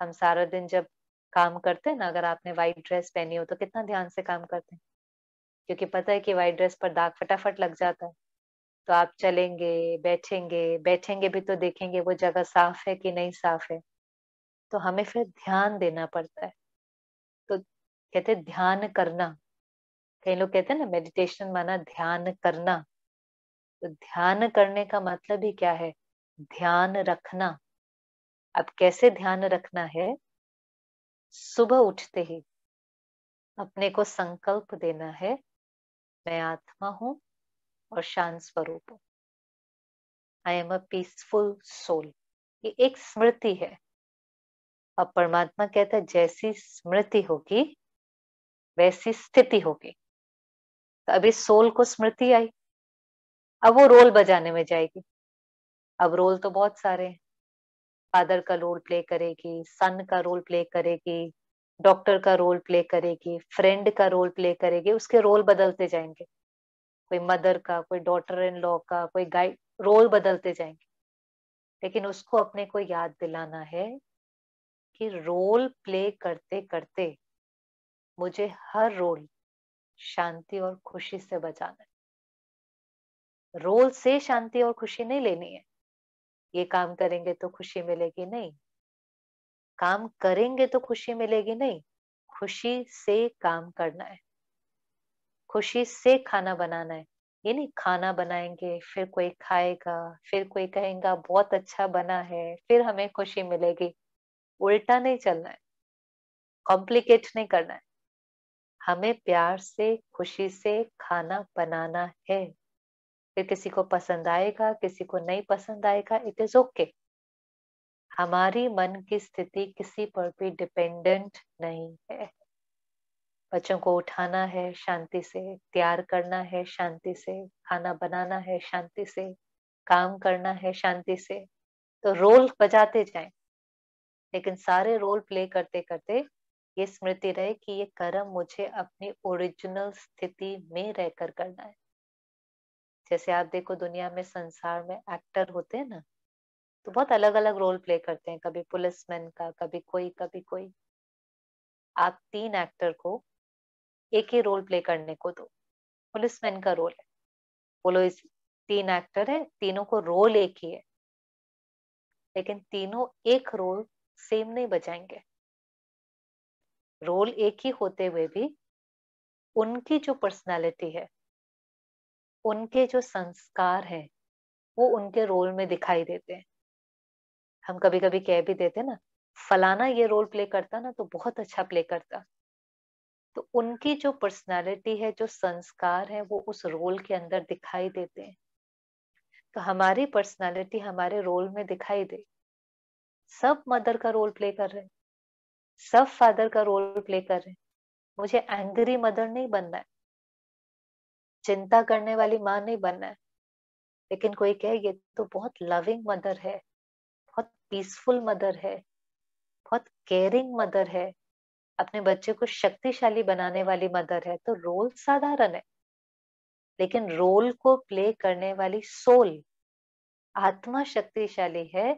हम सारा दिन जब काम करते हैं ना, अगर आपने व्हाइट ड्रेस पहनी हो तो कितना ध्यान से काम करते हैं, क्योंकि पता है कि व्हाइट ड्रेस पर दाग फटाफट लग जाता है। तो आप चलेंगे, बैठेंगे, बैठेंगे भी तो देखेंगे वो जगह साफ है कि नहीं साफ है। तो हमें फिर ध्यान देना पड़ता है। तो कहते हैं ध्यान करना, कई लोग कहते हैं ना मेडिटेशन माना ध्यान करना। तो ध्यान करने का मतलब ही क्या है? ध्यान रखना। अब कैसे ध्यान रखना है? सुबह उठते ही अपने को संकल्प देना है, मैं आत्मा हूं और शांत स्वरूप हूं। I am a peaceful soul. ये एक स्मृति है। अब परमात्मा कहता है जैसी स्मृति होगी वैसी स्थिति होगी। तो अभी सोल को स्मृति आई, अब वो रोल बजाने में जाएगी। अब रोल तो बहुत सारे हैं। फादर का रोल प्ले करेगी, सन का रोल प्ले करेगी, डॉक्टर का रोल प्ले करेगी, फ्रेंड का रोल प्ले करेगी। उसके रोल बदलते जाएंगे, कोई मदर का, कोई डॉटर इन लॉ का, कोई गाइड, रोल बदलते जाएंगे। लेकिन उसको अपने को याद दिलाना है कि रोल प्ले करते करते मुझे हर रोल शांति और खुशी से बचाना है। रोल से शांति और खुशी नहीं लेनी है। ये काम करेंगे तो खुशी मिलेगी, नहीं। काम करेंगे तो खुशी मिलेगी, नहीं। खुशी से काम करना है, खुशी से खाना बनाना है। ये नहीं खाना बनाएंगे फिर कोई खाएगा, फिर कोई कहेगा बहुत अच्छा बना है, फिर हमें खुशी मिलेगी। उल्टा नहीं चलना है, कॉम्प्लिकेट नहीं करना है। हमें प्यार से खुशी से खाना बनाना है। फिर किसी को पसंद आएगा, किसी को नहीं पसंद आएगा, इट इज ओके। हमारी मन की स्थिति किसी पर भी डिपेंडेंट नहीं है। बच्चों को उठाना है शांति से, तैयार करना है शांति से, खाना बनाना है शांति से, काम करना है शांति से। तो रोल बजाते जाएं, लेकिन सारे रोल प्ले करते करते ये स्मृति रहे कि ये कर्म मुझे अपनी ओरिजिनल स्थिति में रहकर करना है। जैसे आप देखो दुनिया में, संसार में एक्टर होते हैं ना, तो बहुत अलग अलग रोल प्ले करते हैं। कभी पुलिसमैन का, कभी कोई, कभी कोई। आप 3 एक्टर को एक ही रोल प्ले करने को दो। पुलिसमैन का रोल है, बोलो इस 3 एक्टर है, तीनों को रोल एक ही है, लेकिन तीनों एक रोल सेम नहीं बजाएंगे। रोल एक ही होते हुए भी उनकी जो पर्सनालिटी है, उनके जो संस्कार है, वो उनके रोल में दिखाई देते हैं। हम कभी कभी कह भी देते हैं ना, फलाना ये रोल प्ले करता ना तो बहुत अच्छा प्ले करता। तो उनकी जो पर्सनालिटी है, जो संस्कार है, वो उस रोल के अंदर दिखाई देते हैं। तो हमारी पर्सनालिटी हमारे रोल में दिखाई दे। सब मदर का रोल प्ले कर रहे हैं, सब फादर का रोल प्ले कर रहे हैं। मुझे एंग्री मदर नहीं बनना है, चिंता करने वाली माँ नहीं बनना है। लेकिन कोई कहे ये तो बहुत लविंग मदर है, बहुत पीसफुल मदर है, बहुत केयरिंग मदर है, अपने बच्चे को शक्तिशाली बनाने वाली मदर है। तो रोल साधारण है, लेकिन रोल को प्ले करने वाली सोल, आत्मा शक्तिशाली है।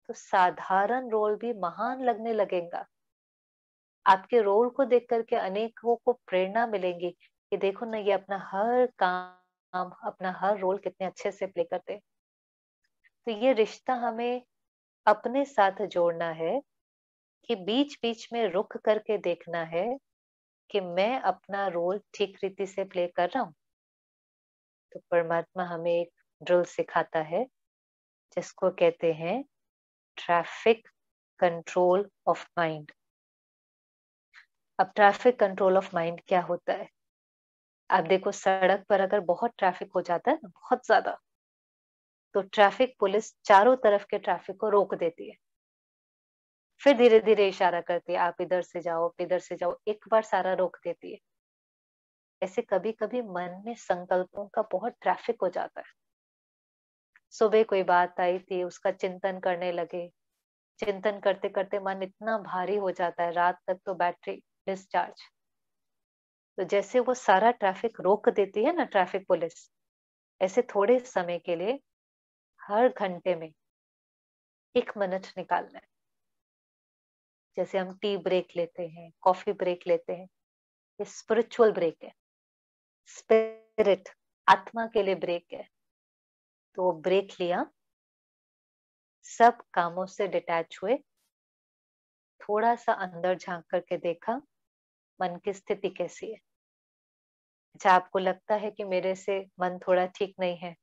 तो साधारण रोल भी महान लगने लगेगा। आपके रोल को देख करके अनेकों को प्रेरणा मिलेगी कि देखो ना, ये अपना हर काम, अपना हर रोल कितने अच्छे से प्ले करते हैं। तो ये रिश्ता हमें अपने साथ जोड़ना है कि बीच बीच में रुक करके देखना है कि मैं अपना रोल ठीक रीति से प्ले कर रहा हूँ। तो परमात्मा हमें एक ड्रिल सिखाता है जिसको कहते हैं ट्रैफिक कंट्रोल ऑफ माइंड। अब ट्रैफिक कंट्रोल ऑफ माइंड क्या होता है? आप देखो सड़क पर अगर बहुत ट्रैफिक हो जाता है ना, बहुत ज्यादा, तो ट्रैफिक पुलिस चारों तरफ के ट्रैफिक को रोक देती है। फिर धीरे धीरे इशारा करती है, आप इधर से जाओ, इधर से जाओ, एक बार सारा रोक देती है। ऐसे कभी कभी मन में संकल्पों का बहुत ट्रैफिक हो जाता है। सुबह कोई बात आई थी, उसका चिंतन करने लगे। चिंतन करते करते मन इतना भारी हो जाता है, रात तक तो बैटरी डिस्चार्ज। तो जैसे वो सारा ट्रैफिक रोक देती है ना ट्रैफिक पुलिस, ऐसे थोड़े समय के लिए हर घंटे में 1 मिनट निकालना है। जैसे हम टी ब्रेक लेते हैं, कॉफी ब्रेक लेते हैं, ये स्पिरिचुअल ब्रेक है। स्पिरिट, आत्मा के लिए ब्रेक है। तो ब्रेक लिया, सब कामों से डिटैच हुए, थोड़ा सा अंदर झांक करके देखा मन की स्थिति कैसी है। अच्छा, आपको लगता है कि मेरे से मन थोड़ा ठीक नहीं है,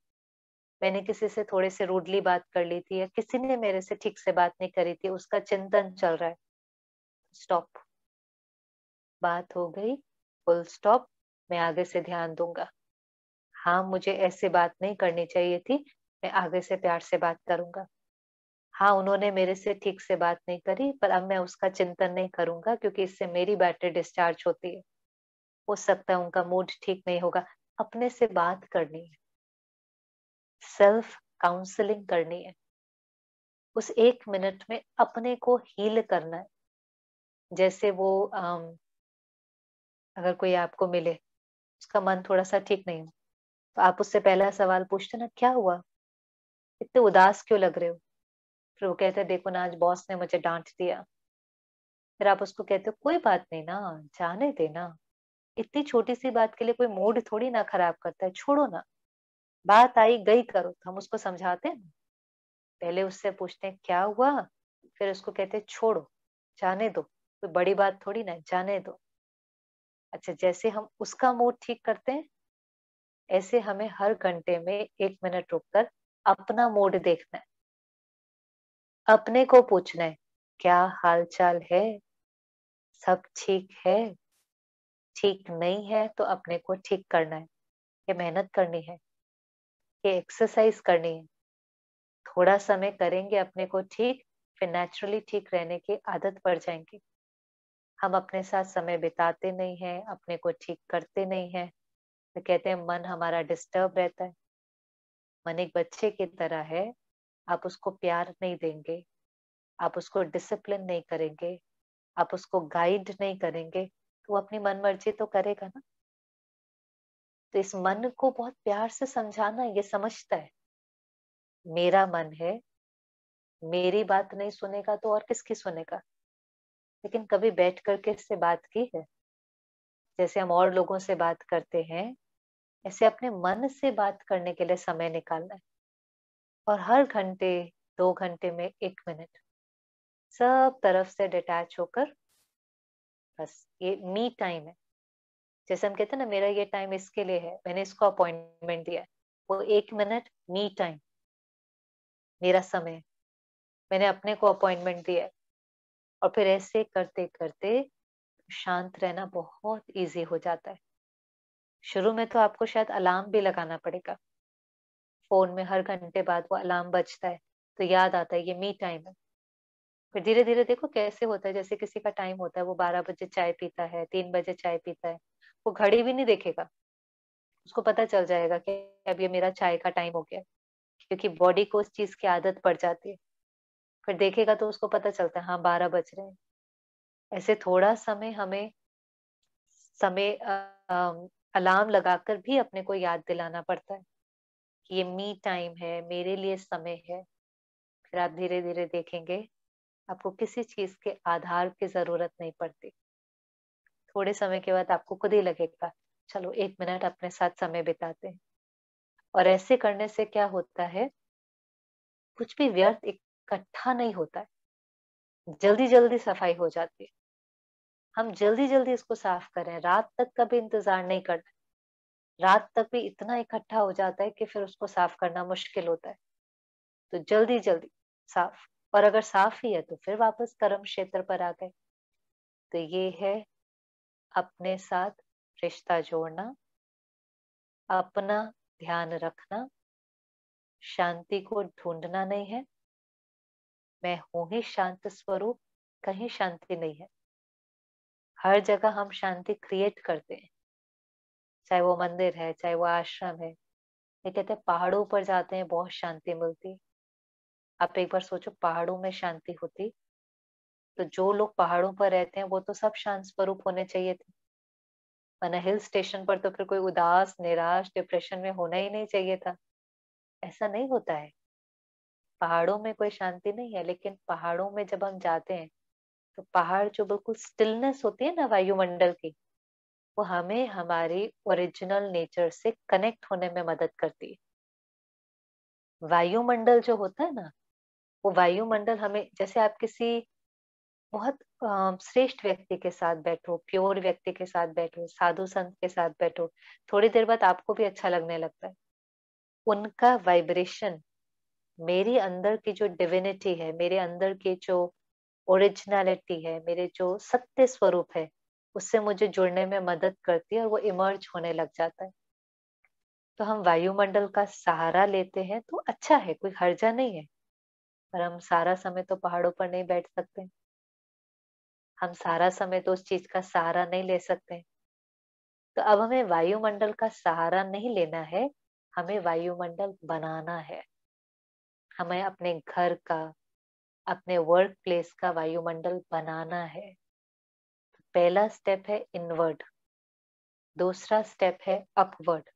मैंने किसी से थोड़े से रूडली बात कर ली थी, या किसी ने मेरे से ठीक से बात नहीं करी थी, उसका चिंतन चल रहा है। स्टॉप, बात हो गई, फुल स्टॉप। मैं आगे से ध्यान दूंगा। हाँ, मुझे ऐसे बात नहीं करनी चाहिए थी, मैं आगे से प्यार से बात करूंगा। हाँ, उन्होंने मेरे से ठीक से बात नहीं करी, पर अब मैं उसका चिंतन नहीं करूंगा, क्योंकि इससे मेरी बैटरी डिस्चार्ज होती है। हो सकता है उनका मूड ठीक नहीं होगा। अपने से बात करनी है, सेल्फ काउंसलिंग करनी है। उस 1 मिनट में अपने को हील करना है। जैसे वो अगर कोई आपको मिले, उसका मन थोड़ा सा ठीक नहीं हो, तो आप उससे पहला सवाल पूछते ना, क्या हुआ, इतने उदास क्यों लग रहे हो? फिर वो कहते हैं, देखो ना, आज बॉस ने मुझे डांट दिया। फिर आप उसको कहते हो, कोई बात नहीं ना, जाने देना, इतनी छोटी सी बात के लिए कोई मूड थोड़ी ना खराब करता है, छोड़ो ना, बात आई गई करो। तो हम उसको समझाते हैं ना, पहले उससे पूछते हैं क्या हुआ, फिर उसको कहते हैं छोड़ो, जाने दो, कोई बड़ी बात थोड़ी ना है, जाने दो। अच्छा, जैसे हम उसका मूड ठीक करते हैं, ऐसे हमें हर घंटे में 1 मिनट रुककर अपना मूड देखना है, अपने को पूछना है, क्या हाल चाल है, सब ठीक है? ठीक नहीं है तो अपने को ठीक करना है। ये मेहनत करनी है, ये एक्सरसाइज करनी है। थोड़ा समय करेंगे अपने को ठीक, फिर नेचुरली ठीक रहने की आदत पड़ जाएंगी। हम अपने साथ समय बिताते नहीं हैं, अपने को ठीक करते नहीं हैं, तो कहते हैं मन हमारा डिस्टर्ब रहता है। मन एक बच्चे की तरह है, आप उसको प्यार नहीं देंगे, आप उसको डिसिप्लिन नहीं करेंगे, आप उसको गाइड नहीं करेंगे, तो वो अपनी मन मर्जी तो करेगा ना। तो इस मन को बहुत प्यार से समझाना, ये समझता है मेरा मन है, मेरी बात नहीं सुनेगा तो और किसकी सुनेगा। लेकिन कभी बैठ करके इससे बात की है? जैसे हम और लोगों से बात करते हैं, ऐसे अपने मन से बात करने के लिए समय निकालना है। और हर घंटे 2 घंटे में 1 मिनट सब तरफ से डिटैच होकर, बस ये मी टाइम है। जैसे हम कहते हैं ना, मेरा ये टाइम इसके लिए है, मैंने इसको अपॉइंटमेंट दिया है, वो 1 मिनट मी टाइम, मेरा समय है, मैंने अपने को अपॉइंटमेंट दिया है। और फिर ऐसे करते करते शांत रहना बहुत इजी हो जाता है। शुरू में तो आपको शायद अलार्म भी लगाना पड़ेगा, फोन में हर घंटे बाद वो अलार्म बजता है, तो याद आता है ये मी टाइम है। फिर धीरे धीरे देखो कैसे होता है, जैसे किसी का टाइम होता है, वो 12 बजे चाय पीता है, 3 बजे चाय पीता है, वो घड़ी भी नहीं देखेगा, उसको पता चल जाएगा कि अब ये मेरा चाय का टाइम हो गया, क्योंकि बॉडी को उस चीज की आदत पड़ जाती है। फिर देखेगा तो उसको पता चलता है, हाँ 12 बज रहे हैं। ऐसे थोड़ा समय हमें समय अलार्म लगाकर भी अपने को याद दिलाना पड़ता है कि ये मी टाइम है, मेरे लिए समय है। फिर आप धीरे धीरे देखेंगे, आपको किसी चीज के आधार की जरूरत नहीं पड़ती। थोड़े समय के बाद आपको खुद ही लगेगा, चलो 1 मिनट अपने साथ समय बिताते हैं। और ऐसे करने से क्या होता है, कुछ भी व्यर्थ इकट्ठा नहीं होता है, जल्दी जल्दी सफाई हो जाती है। हम जल्दी जल्दी इसको साफ करें, रात तक का भी इंतजार नहीं करना। रात तक भी इतना इकट्ठा हो जाता है कि फिर उसको साफ करना मुश्किल होता है। तो जल्दी जल्दी साफ। और अगर साफ ही है तो फिर वापस कर्म क्षेत्र पर आ गए। तो ये है अपने साथ रिश्ता जोड़ना, अपना ध्यान रखना, शांति को ढूंढना नहीं है। मैं हूं ही शांत स्वरूप, कहीं शांति नहीं है। हर जगह हम शांति क्रिएट करते हैं, चाहे वो मंदिर है, चाहे वो आश्रम है, ये कहते हैं पहाड़ों पर जाते हैं बहुत शांति मिलती है। आप एक बार सोचो पहाड़ों में शांति होती तो जो लोग पहाड़ों पर रहते हैं वो तो सब शांत स्वरूप होने चाहिए थे। वरना हिल स्टेशन पर तो फिर कोई उदास निराश डिप्रेशन में होना ही नहीं चाहिए था। ऐसा नहीं होता है। पहाड़ों में कोई शांति नहीं है, लेकिन पहाड़ों में जब हम जाते हैं तो पहाड़ जो बिल्कुल स्टिलनेस होती है ना वायुमंडल की, वो हमें हमारी ओरिजिनल नेचर से कनेक्ट होने में मदद करती है। वायुमंडल जो होता है ना, वो वायुमंडल हमें, जैसे आप किसी बहुत श्रेष्ठ व्यक्ति के साथ बैठो, प्योर व्यक्ति के साथ बैठो, साधु संत के साथ बैठो, थोड़ी देर बाद आपको भी अच्छा लगने लगता है। उनका वाइब्रेशन मेरी अंदर की जो डिविनिटी है, मेरे अंदर की जो ओरिजिनलिटी है, मेरे जो सत्य स्वरूप है, उससे मुझे जुड़ने में मदद करती है और वो इमर्ज होने लग जाता है। तो हम वायुमंडल का सहारा लेते हैं तो अच्छा है, कोई हर्जा नहीं है। पर हम सारा समय तो पहाड़ों पर नहीं बैठ सकते, हम सारा समय तो उस चीज का सहारा नहीं ले सकते। तो अब हमें वायुमंडल का सहारा नहीं लेना है, हमें वायुमंडल बनाना है। हमें अपने घर का, अपने वर्क प्लेस का वायुमंडल बनाना है। पहला स्टेप है इनवर्ड, दूसरा स्टेप है अपवर्ड,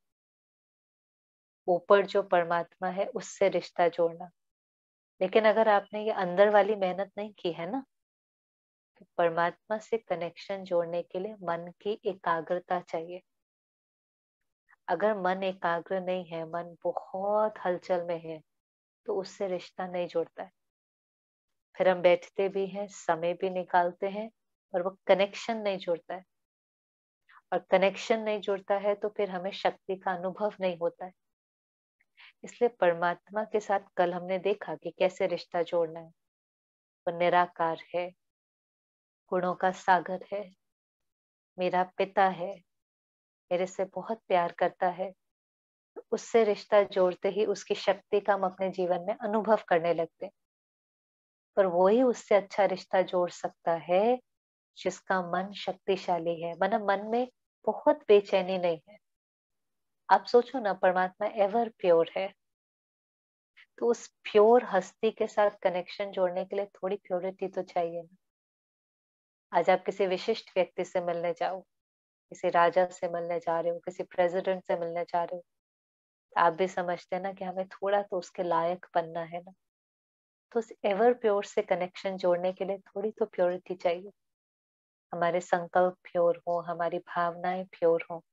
ऊपर जो परमात्मा है उससे रिश्ता जोड़ना। लेकिन अगर आपने ये अंदर वाली मेहनत नहीं की है ना, तो परमात्मा से कनेक्शन जोड़ने के लिए मन की एकाग्रता चाहिए। अगर मन एकाग्र नहीं है, मन बहुत हलचल में है, तो उससे रिश्ता नहीं जुड़ता है। फिर हम बैठते भी हैं, समय भी निकालते हैं, और वो कनेक्शन नहीं जुड़ता है। और कनेक्शन नहीं जुड़ता है तो फिर हमें शक्ति का अनुभव नहीं होता है। इसलिए परमात्मा के साथ कल हमने देखा कि कैसे रिश्ता जोड़ना है। वो निराकार है, गुणों का सागर है, मेरा पिता है, मेरे से बहुत प्यार करता है। उससे रिश्ता जोड़ते ही उसकी शक्ति का हम अपने जीवन में अनुभव करने लगते हैं। पर वही उससे अच्छा रिश्ता जोड़ सकता है जिसका मन शक्तिशाली है, मतलब मन में बहुत बेचैनी नहीं है। आप सोचो ना, परमात्मा एवर प्योर है, तो उस प्योर हस्ती के साथ कनेक्शन जोड़ने के लिए थोड़ी प्योरिटी तो चाहिए ना। आज आप किसी विशिष्ट व्यक्ति से मिलने जाओ, किसी राजा से मिलने जा रहे हो, किसी प्रेसिडेंट से मिलने जा रहे हो, तो आप भी समझते हैं ना कि हमें थोड़ा तो उसके लायक बनना है ना। तो उस एवर प्योर से कनेक्शन जोड़ने के लिए थोड़ी तो प्योरिटी चाहिए। हमारे संकल्प प्योर हो, हमारी भावनाएं प्योर हो,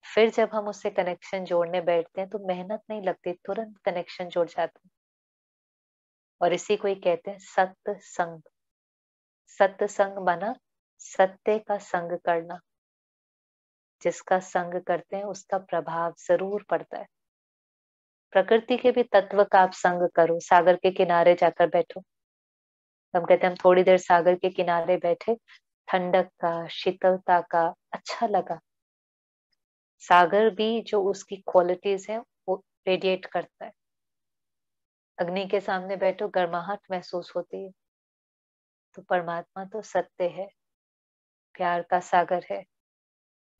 फिर जब हम उससे कनेक्शन जोड़ने बैठते हैं तो मेहनत नहीं लगती, तुरंत कनेक्शन जुड़ जाता है। और इसी को ही कहते हैं सत्संग। सत्संग बना सत्य का संग करना। जिसका संग करते हैं उसका प्रभाव जरूर पड़ता है। प्रकृति के भी तत्व का आप संग करो, सागर के किनारे जाकर बैठो। हम कहते हैं हम थोड़ी देर सागर के किनारे बैठे, ठंडक का, शीतलता का, अच्छा लगा। सागर भी जो उसकी क्वालिटीज है वो रेडिएट करता है। अग्नि के सामने बैठो, गर्माहट महसूस होती है। तो परमात्मा तो सत्य है, प्यार का सागर है,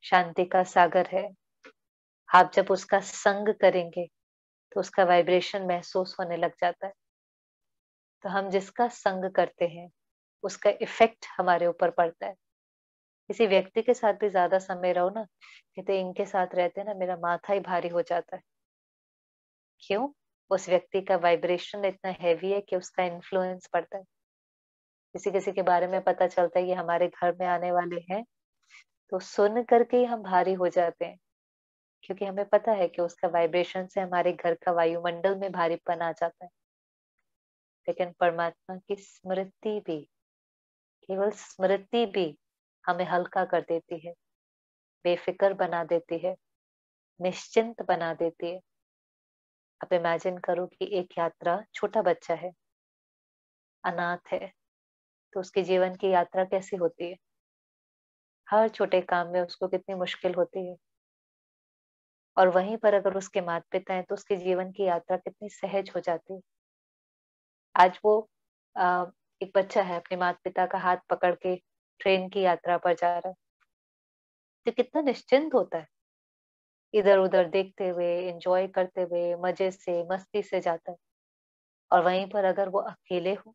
शांति का सागर है। आप जब उसका संग करेंगे तो उसका वाइब्रेशन महसूस होने लग जाता है। तो हम जिसका संग करते हैं उसका इफेक्ट हमारे ऊपर पड़ता है। किसी व्यक्ति के साथ भी ज्यादा समय रहो ना, कहते इनके साथ रहते ना मेरा माथा ही भारी हो जाता है। क्यों? उस व्यक्ति का वाइब्रेशन इतना हैवी है कि उसका इन्फ्लुएंस पड़ता है। किसी किसी के बारे में पता चलता है ये हमारे घर में आने वाले हैं, तो सुन करके ही हम भारी हो जाते हैं, क्योंकि हमें पता है कि उसका वाइब्रेशन से हमारे घर का वायुमंडल में भारीपन आ जाता है। लेकिन परमात्मा की स्मृति भी, केवल स्मृति भी हमें हल्का कर देती है, बेफिक्र बना देती है, निश्चिंत बना देती है। आप इमेजिन करो कि एक यात्रा, छोटा बच्चा है, अनाथ है, तो उसके जीवन की यात्रा कैसी होती है? हर छोटे काम में उसको कितनी मुश्किल होती है। और वहीं पर अगर उसके माता पिता हैं तो उसके जीवन की यात्रा कितनी सहज हो जाती है। आज वो आ, एक बच्चा है, अपने माता पिता का हाथ पकड़ के ट्रेन की यात्रा पर जा रहा है, तो कितना निश्चिंत होता है। इधर उधर देखते हुए, एंजॉय करते हुए, मजे से, मस्ती से जाता है। और वहीं पर अगर वो अकेले हो,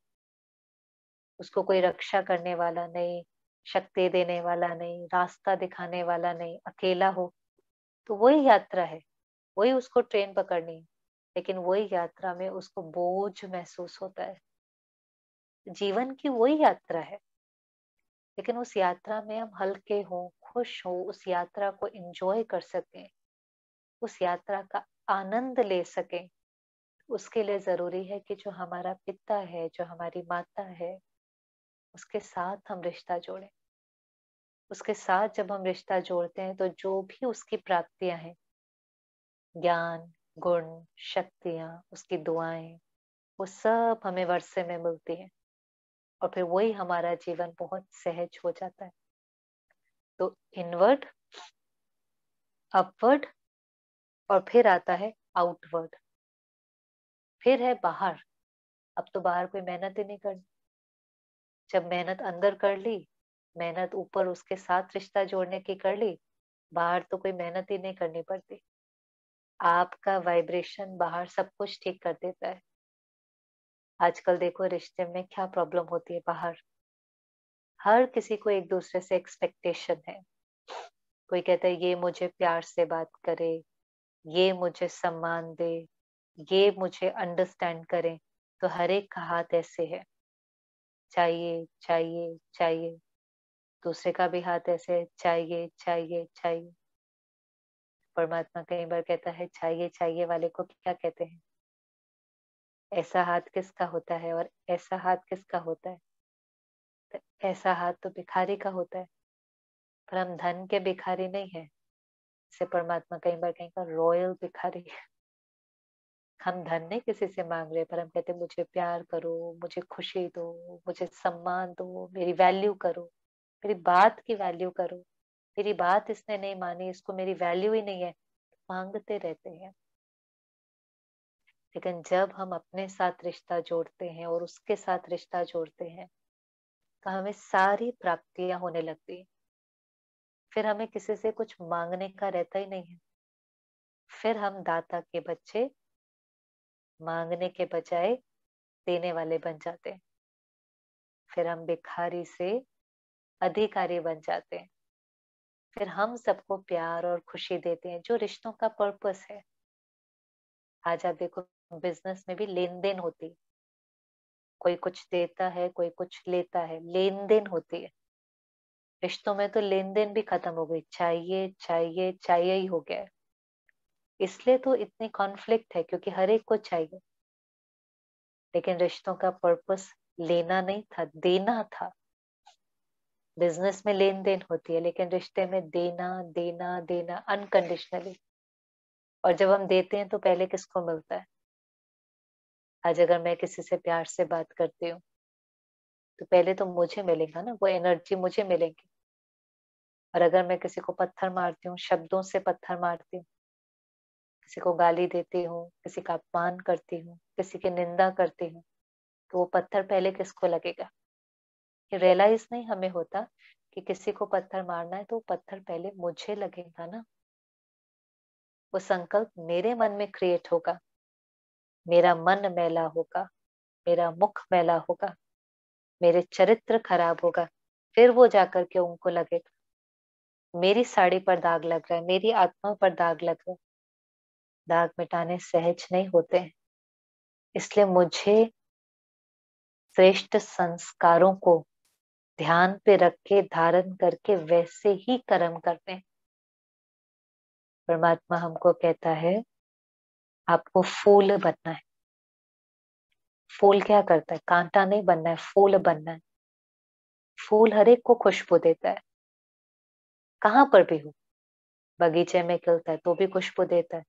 उसको कोई रक्षा करने वाला नहीं, शक्ति देने वाला नहीं, रास्ता दिखाने वाला नहीं, अकेला हो, तो वही यात्रा है, वही उसको ट्रेन पकड़नी है। लेकिन वही यात्रा में उसको बोझ महसूस होता है। जीवन की वही यात्रा है, लेकिन उस यात्रा में हम हल्के हों, खुश हो, उस यात्रा को एंजॉय कर सकें, उस यात्रा का आनंद ले सकें। उसके लिए जरूरी है कि जो हमारा पिता है, जो हमारी माता है, उसके साथ हम रिश्ता जोड़ें। उसके साथ जब हम रिश्ता जोड़ते हैं तो जो भी उसकी प्राप्तियां हैं, ज्ञान, गुण, शक्तियां, उसकी दुआएं, वो सब हमें वर्षे में मिलती हैं। और फिर वही हमारा जीवन बहुत सहज हो जाता है। तो इनवर्ड, अपवर्ड, और फिर आता है आउटवर्ड, फिर है बाहर। अब तो बाहर कोई मेहनत ही नहीं करनी। जब मेहनत अंदर कर ली, मेहनत ऊपर उसके साथ रिश्ता जोड़ने की कर ली, बाहर तो कोई मेहनत ही नहीं करनी पड़ती। आपका वाइब्रेशन बाहर सब कुछ ठीक कर देता है। आजकल देखो रिश्ते में क्या प्रॉब्लम होती है बाहर। हर किसी को एक दूसरे से एक्सपेक्टेशन है। कोई कहता है ये मुझे प्यार से बात करे, ये मुझे सम्मान दे, ये मुझे अंडरस्टैंड करे। तो हर एक का हाथ ऐसे है, चाहिए चाहिए चाहिए। दूसरे का भी हाथ ऐसे है, चाहिए चाहिए चाहिए। परमात्मा कई बार कहता है चाहिए चाहिए वाले को क्या कहते हैं? ऐसा हाथ किसका होता है और ऐसा हाथ किसका होता है? तो ऐसा हाथ तो भिखारी का होता है। पर हम धन के भिखारी नहीं है। इसे परमात्मा कई बार कहेगा रॉयल भिखारी। हम धन नहीं किसी से मांग रहे, पर हम कहते मुझे प्यार करो, मुझे खुशी दो, मुझे सम्मान दो, मेरी वैल्यू करो, मेरी बात की वैल्यू करो। मेरी बात इसने नहीं मानी, इसको मेरी वैल्यू ही नहीं है, मांगते रहते हैं। लेकिन जब हम अपने साथ रिश्ता जोड़ते हैं और उसके साथ रिश्ता जोड़ते हैं, तो हमें सारी प्राप्तियां होने लगती हैं। फिर हमें किसी से कुछ मांगने का रहता ही नहीं है। फिर हम दाता के बच्चे, मांगने के बजाय देने वाले बन जाते हैं। फिर हम भिखारी से अधिकारी बन जाते हैं। फिर हम सबको प्यार और खुशी देते हैं, जो रिश्तों का पर्पस है। आज आप देखो बिजनेस में भी लेन देन होती है। कोई कुछ देता है, कोई कुछ लेता है, लेन देन होती है। रिश्तों में तो लेन देन भी खत्म हो गई, चाहिए चाहिए चाहिए ही हो गया है। इसलिए तो इतनी कॉन्फ्लिक्ट है, क्योंकि हर एक को चाहिए। लेकिन रिश्तों का पर्पस लेना नहीं था, देना था। बिजनेस में लेन देन होती है, लेकिन रिश्ते में देना देना देना अनकंडीशनली। और जब हम देते हैं तो पहले किसको मिलता है? आज अगर मैं किसी से प्यार से बात करती हूँ, तो पहले तो मुझे मिलेगा ना, वो एनर्जी मुझे मिलेगी। और अगर मैं किसी को पत्थर मारती हूँ, शब्दों से पत्थर मारती हूँ, किसी को गाली देती हूँ, किसी का अपमान करती हूँ, किसी की निंदा करती हूँ, तो वो पत्थर पहले किसको लगेगा? ये रियलाइज नहीं हमें होता कि किसी को पत्थर मारना है तो वो पत्थर पहले मुझे लगेगा ना। वो संकल्प मेरे मन में क्रिएट होगा, मेरा मन मैला होगा, मेरा मुख मैला होगा, मेरे चरित्र खराब होगा, फिर वो जाकर के उनको लगेगा मेरी साड़ी पर दाग लग रहा है, मेरी आत्मा पर दाग लग रहा है। दाग मिटाने सहज नहीं होते हैं। इसलिए मुझे श्रेष्ठ संस्कारों को ध्यान पे रख के, धारण करके वैसे ही कर्म करते हैं। परमात्मा हमको कहता है आपको फूल बनना है। फूल क्या करता है? कांटा नहीं बनना है, फूल बनना है। फूल हर एक को खुशबू देता है, कहाँ पर भी हो। बगीचे में खिलता है तो भी खुशबू देता है,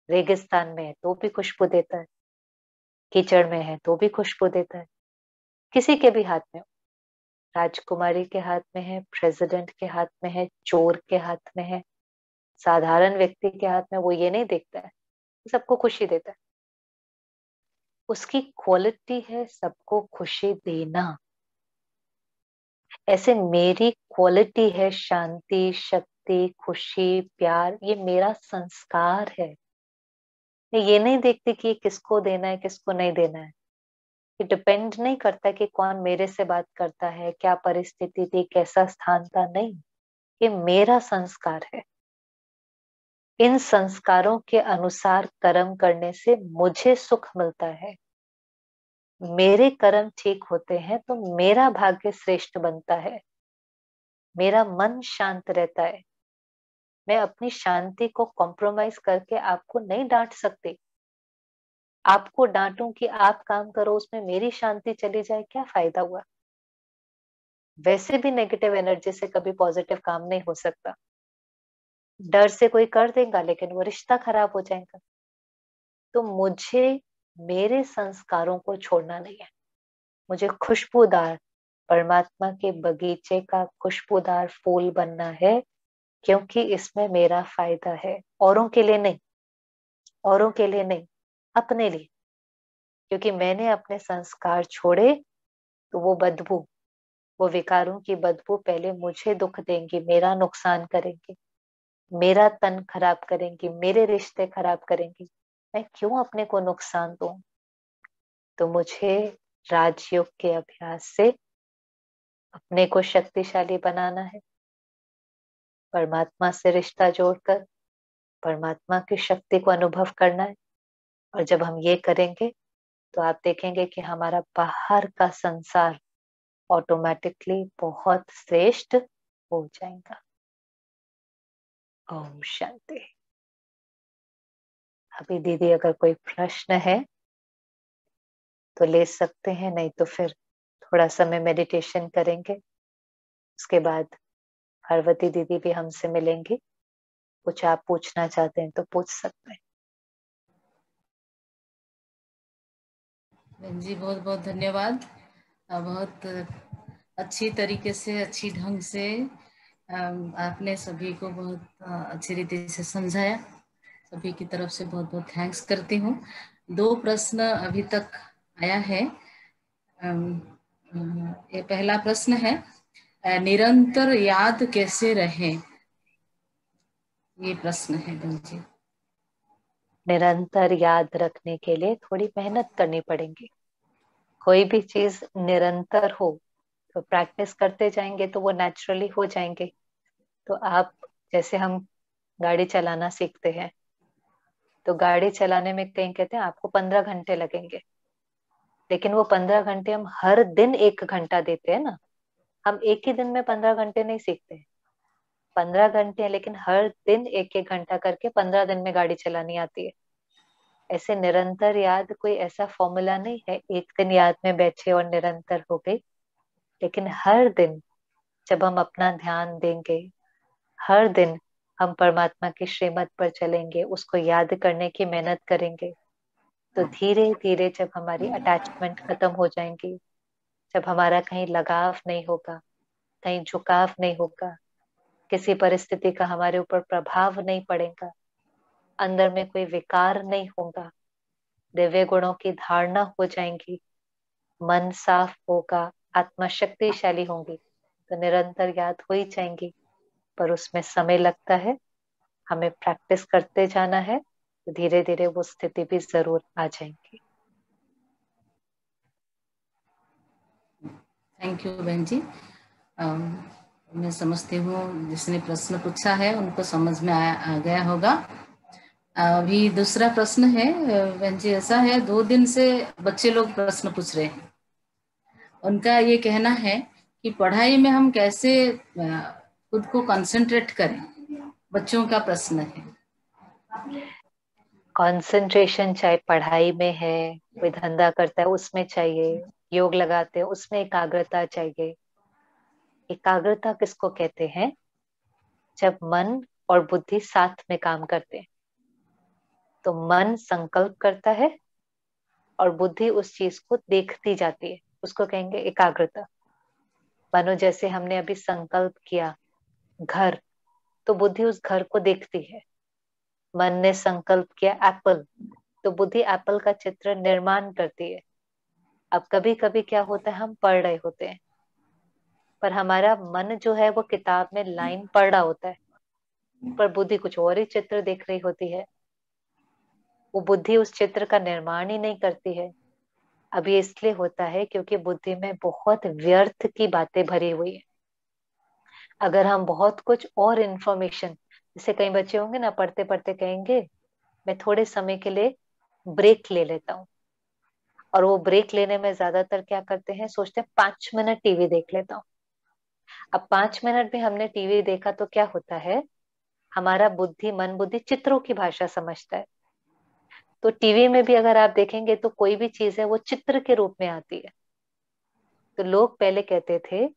रेगिस्तान में है तो भी खुशबू देता है, कीचड़ में है तो भी खुशबू देता है। किसी के भी हाथ में हो, राजकुमारी के हाथ में है, प्रेसिडेंट के हाथ में है, चोर के हाथ में है, साधारण व्यक्ति के हाथ में, वो ये नहीं देखता है, सबको खुशी देता है। उसकी क्वालिटी है सबको खुशी देना। ऐसे मेरी क्वालिटी है शांति, शक्ति, शांति, खुशी, प्यार, ये मेरा संस्कार है। मैं ये नहीं देखती कि ये किसको देना है, किसको नहीं देना है। ये डिपेंड नहीं करता कि कौन मेरे से बात करता है, क्या परिस्थिति थी, कैसा स्थान था, नहीं। ये मेरा संस्कार है। इन संस्कारों के अनुसार कर्म करने से मुझे सुख मिलता है। मेरे कर्म ठीक होते हैं तो मेरा भाग्य श्रेष्ठ बनता है, मेरा मन शांत रहता है। मैं अपनी शांति को कॉम्प्रोमाइज करके आपको नहीं डांट सकती। आपको डांटूं कि आप काम करो, उसमें मेरी शांति चली जाए, क्या फायदा हुआ? वैसे भी नेगेटिव एनर्जी से कभी पॉजिटिव काम नहीं हो सकता। डर से कोई कर देगा लेकिन वो रिश्ता खराब हो जाएगा। तो मुझे मेरे संस्कारों को छोड़ना नहीं है। मुझे खुशबूदार परमात्मा के बगीचे का खुशबूदार फूल बनना है, क्योंकि इसमें मेरा फायदा है। औरों के लिए नहीं, औरों के लिए नहीं, अपने लिए। क्योंकि मैंने अपने संस्कार छोड़े तो वो बदबू, वो विकारों की बदबू पहले मुझे दुख देंगी, मेरा नुकसान करेंगी, मेरा तन खराब करेंगी, मेरे रिश्ते खराब करेंगी। मैं क्यों अपने को नुकसान दूं? तो मुझे राजयोग के अभ्यास से अपने को शक्तिशाली बनाना है, परमात्मा से रिश्ता जोड़कर परमात्मा की शक्ति को अनुभव करना है। और जब हम ये करेंगे तो आप देखेंगे कि हमारा बाहर का संसार ऑटोमेटिकली बहुत श्रेष्ठ हो जाएगा। ओम शांति। अभी दीदी अगर कोई प्रश्न है तो ले सकते हैं, नहीं तो फिर थोड़ा समय मेडिटेशन करेंगे। उसके बाद पार्वती दीदी भी हमसे मिलेंगी। कुछ आप पूछना चाहते हैं तो पूछ सकते हैं। बहन जी बहुत बहुत धन्यवाद। बहुत अच्छी तरीके से, अच्छी ढंग से आपने सभी को बहुत अच्छी रीति से समझाया। सभी की तरफ से बहुत बहुत थैंक्स करती हूँ। 2 प्रश्न अभी तक आया है। ये पहला प्रश्न है, निरंतर याद कैसे रहे? ये प्रश्न है बहन जी। निरंतर याद रखने के लिए थोड़ी मेहनत करनी पड़ेगी। कोई भी चीज निरंतर हो तो प्रैक्टिस करते जाएंगे तो वो नेचुरली हो जाएंगे। तो आप, जैसे हम गाड़ी चलाना सीखते हैं, तो गाड़ी चलाने में कहीं कहते हैं आपको 15 घंटे लगेंगे, लेकिन वो 15 घंटे हम हर दिन 1 घंटा देते हैं ना। हम एक ही दिन में 15 घंटे नहीं सीखते हैं। 15 घंटे हैं, लेकिन हर दिन 1-1 घंटा करके 15 दिन में गाड़ी चलानी आती है। ऐसे निरंतर याद कोई ऐसा फॉर्मूला नहीं है, एक दिन याद में बैठे और निरंतर हो गई। लेकिन हर दिन जब हम अपना ध्यान देंगे, हर दिन हम परमात्मा की श्रीमत पर चलेंगे, उसको याद करने की मेहनत करेंगे, तो धीरे धीरे जब हमारी अटैचमेंट खत्म हो जाएंगी, जब हमारा कहीं लगाव नहीं होगा, कहीं झुकाव नहीं होगा, किसी परिस्थिति का हमारे ऊपर प्रभाव नहीं पड़ेगा, अंदर में कोई विकार नहीं होगा, दिव्य गुणों की धारणा हो जाएंगी, मन साफ होगा, आत्मा शक्तिशाली होंगी, तो निरंतर याद हो ही जाएंगी। पर उसमें समय लगता है, हमें प्रैक्टिस करते जाना है, तो धीरे धीरे वो स्थिति भी जरूर आ जाएंगी। थैंक यू बहन जी। मैं समझती हूँ जिसने प्रश्न पूछा है उनको समझ में आ गया होगा। अभी दूसरा प्रश्न है बहन जी, ऐसा है 2 दिन से बच्चे लोग प्रश्न पूछ रहे हैं। उनका ये कहना है कि पढ़ाई में हम कैसे खुद को कंसंट्रेट करें, बच्चों का प्रश्न है। कंसंट्रेशन चाहे पढ़ाई में है, कोई धंधा करता है उसमें चाहिए, योग लगाते हैं उसमें एकाग्रता चाहिए। एकाग्रता किसको कहते हैं? जब मन और बुद्धि साथ में काम करते हैं। तो मन संकल्प करता है और बुद्धि उस चीज को देखती जाती है, उसको कहेंगे एकाग्रता। मानो जैसे हमने अभी संकल्प किया घर, तो बुद्धि उस घर को देखती है। मन ने संकल्प किया एप्पल, तो बुद्धि एप्पल का चित्र निर्माण करती है। अब कभी कभी क्या होता है, हम पढ़ रहे होते हैं पर हमारा मन जो है वो किताब में लाइन पढ़ रहा होता है, पर बुद्धि कुछ और ही चित्र देख रही होती है। वो बुद्धि उस चित्र का निर्माण ही नहीं करती है। अब ये इसलिए होता है क्योंकि बुद्धि में बहुत व्यर्थ की बातें भरी हुई है। अगर हम बहुत कुछ और इंफॉर्मेशन, जैसे कई बच्चे होंगे ना, पढ़ते पढ़ते कहेंगे मैं थोड़े समय के लिए ब्रेक ले लेता हूँ, और वो ब्रेक लेने में ज्यादातर क्या करते हैं, सोचते हैं 5 मिनट टीवी देख लेता हूँ। अब 5 मिनट भी हमने टीवी देखा तो क्या होता है, हमारा बुद्धि, मन बुद्धि चित्रों की भाषा समझता है। तो टीवी में भी अगर आप देखेंगे तो कोई भी चीज है वो चित्र के रूप में आती है। तो लोग पहले कहते थे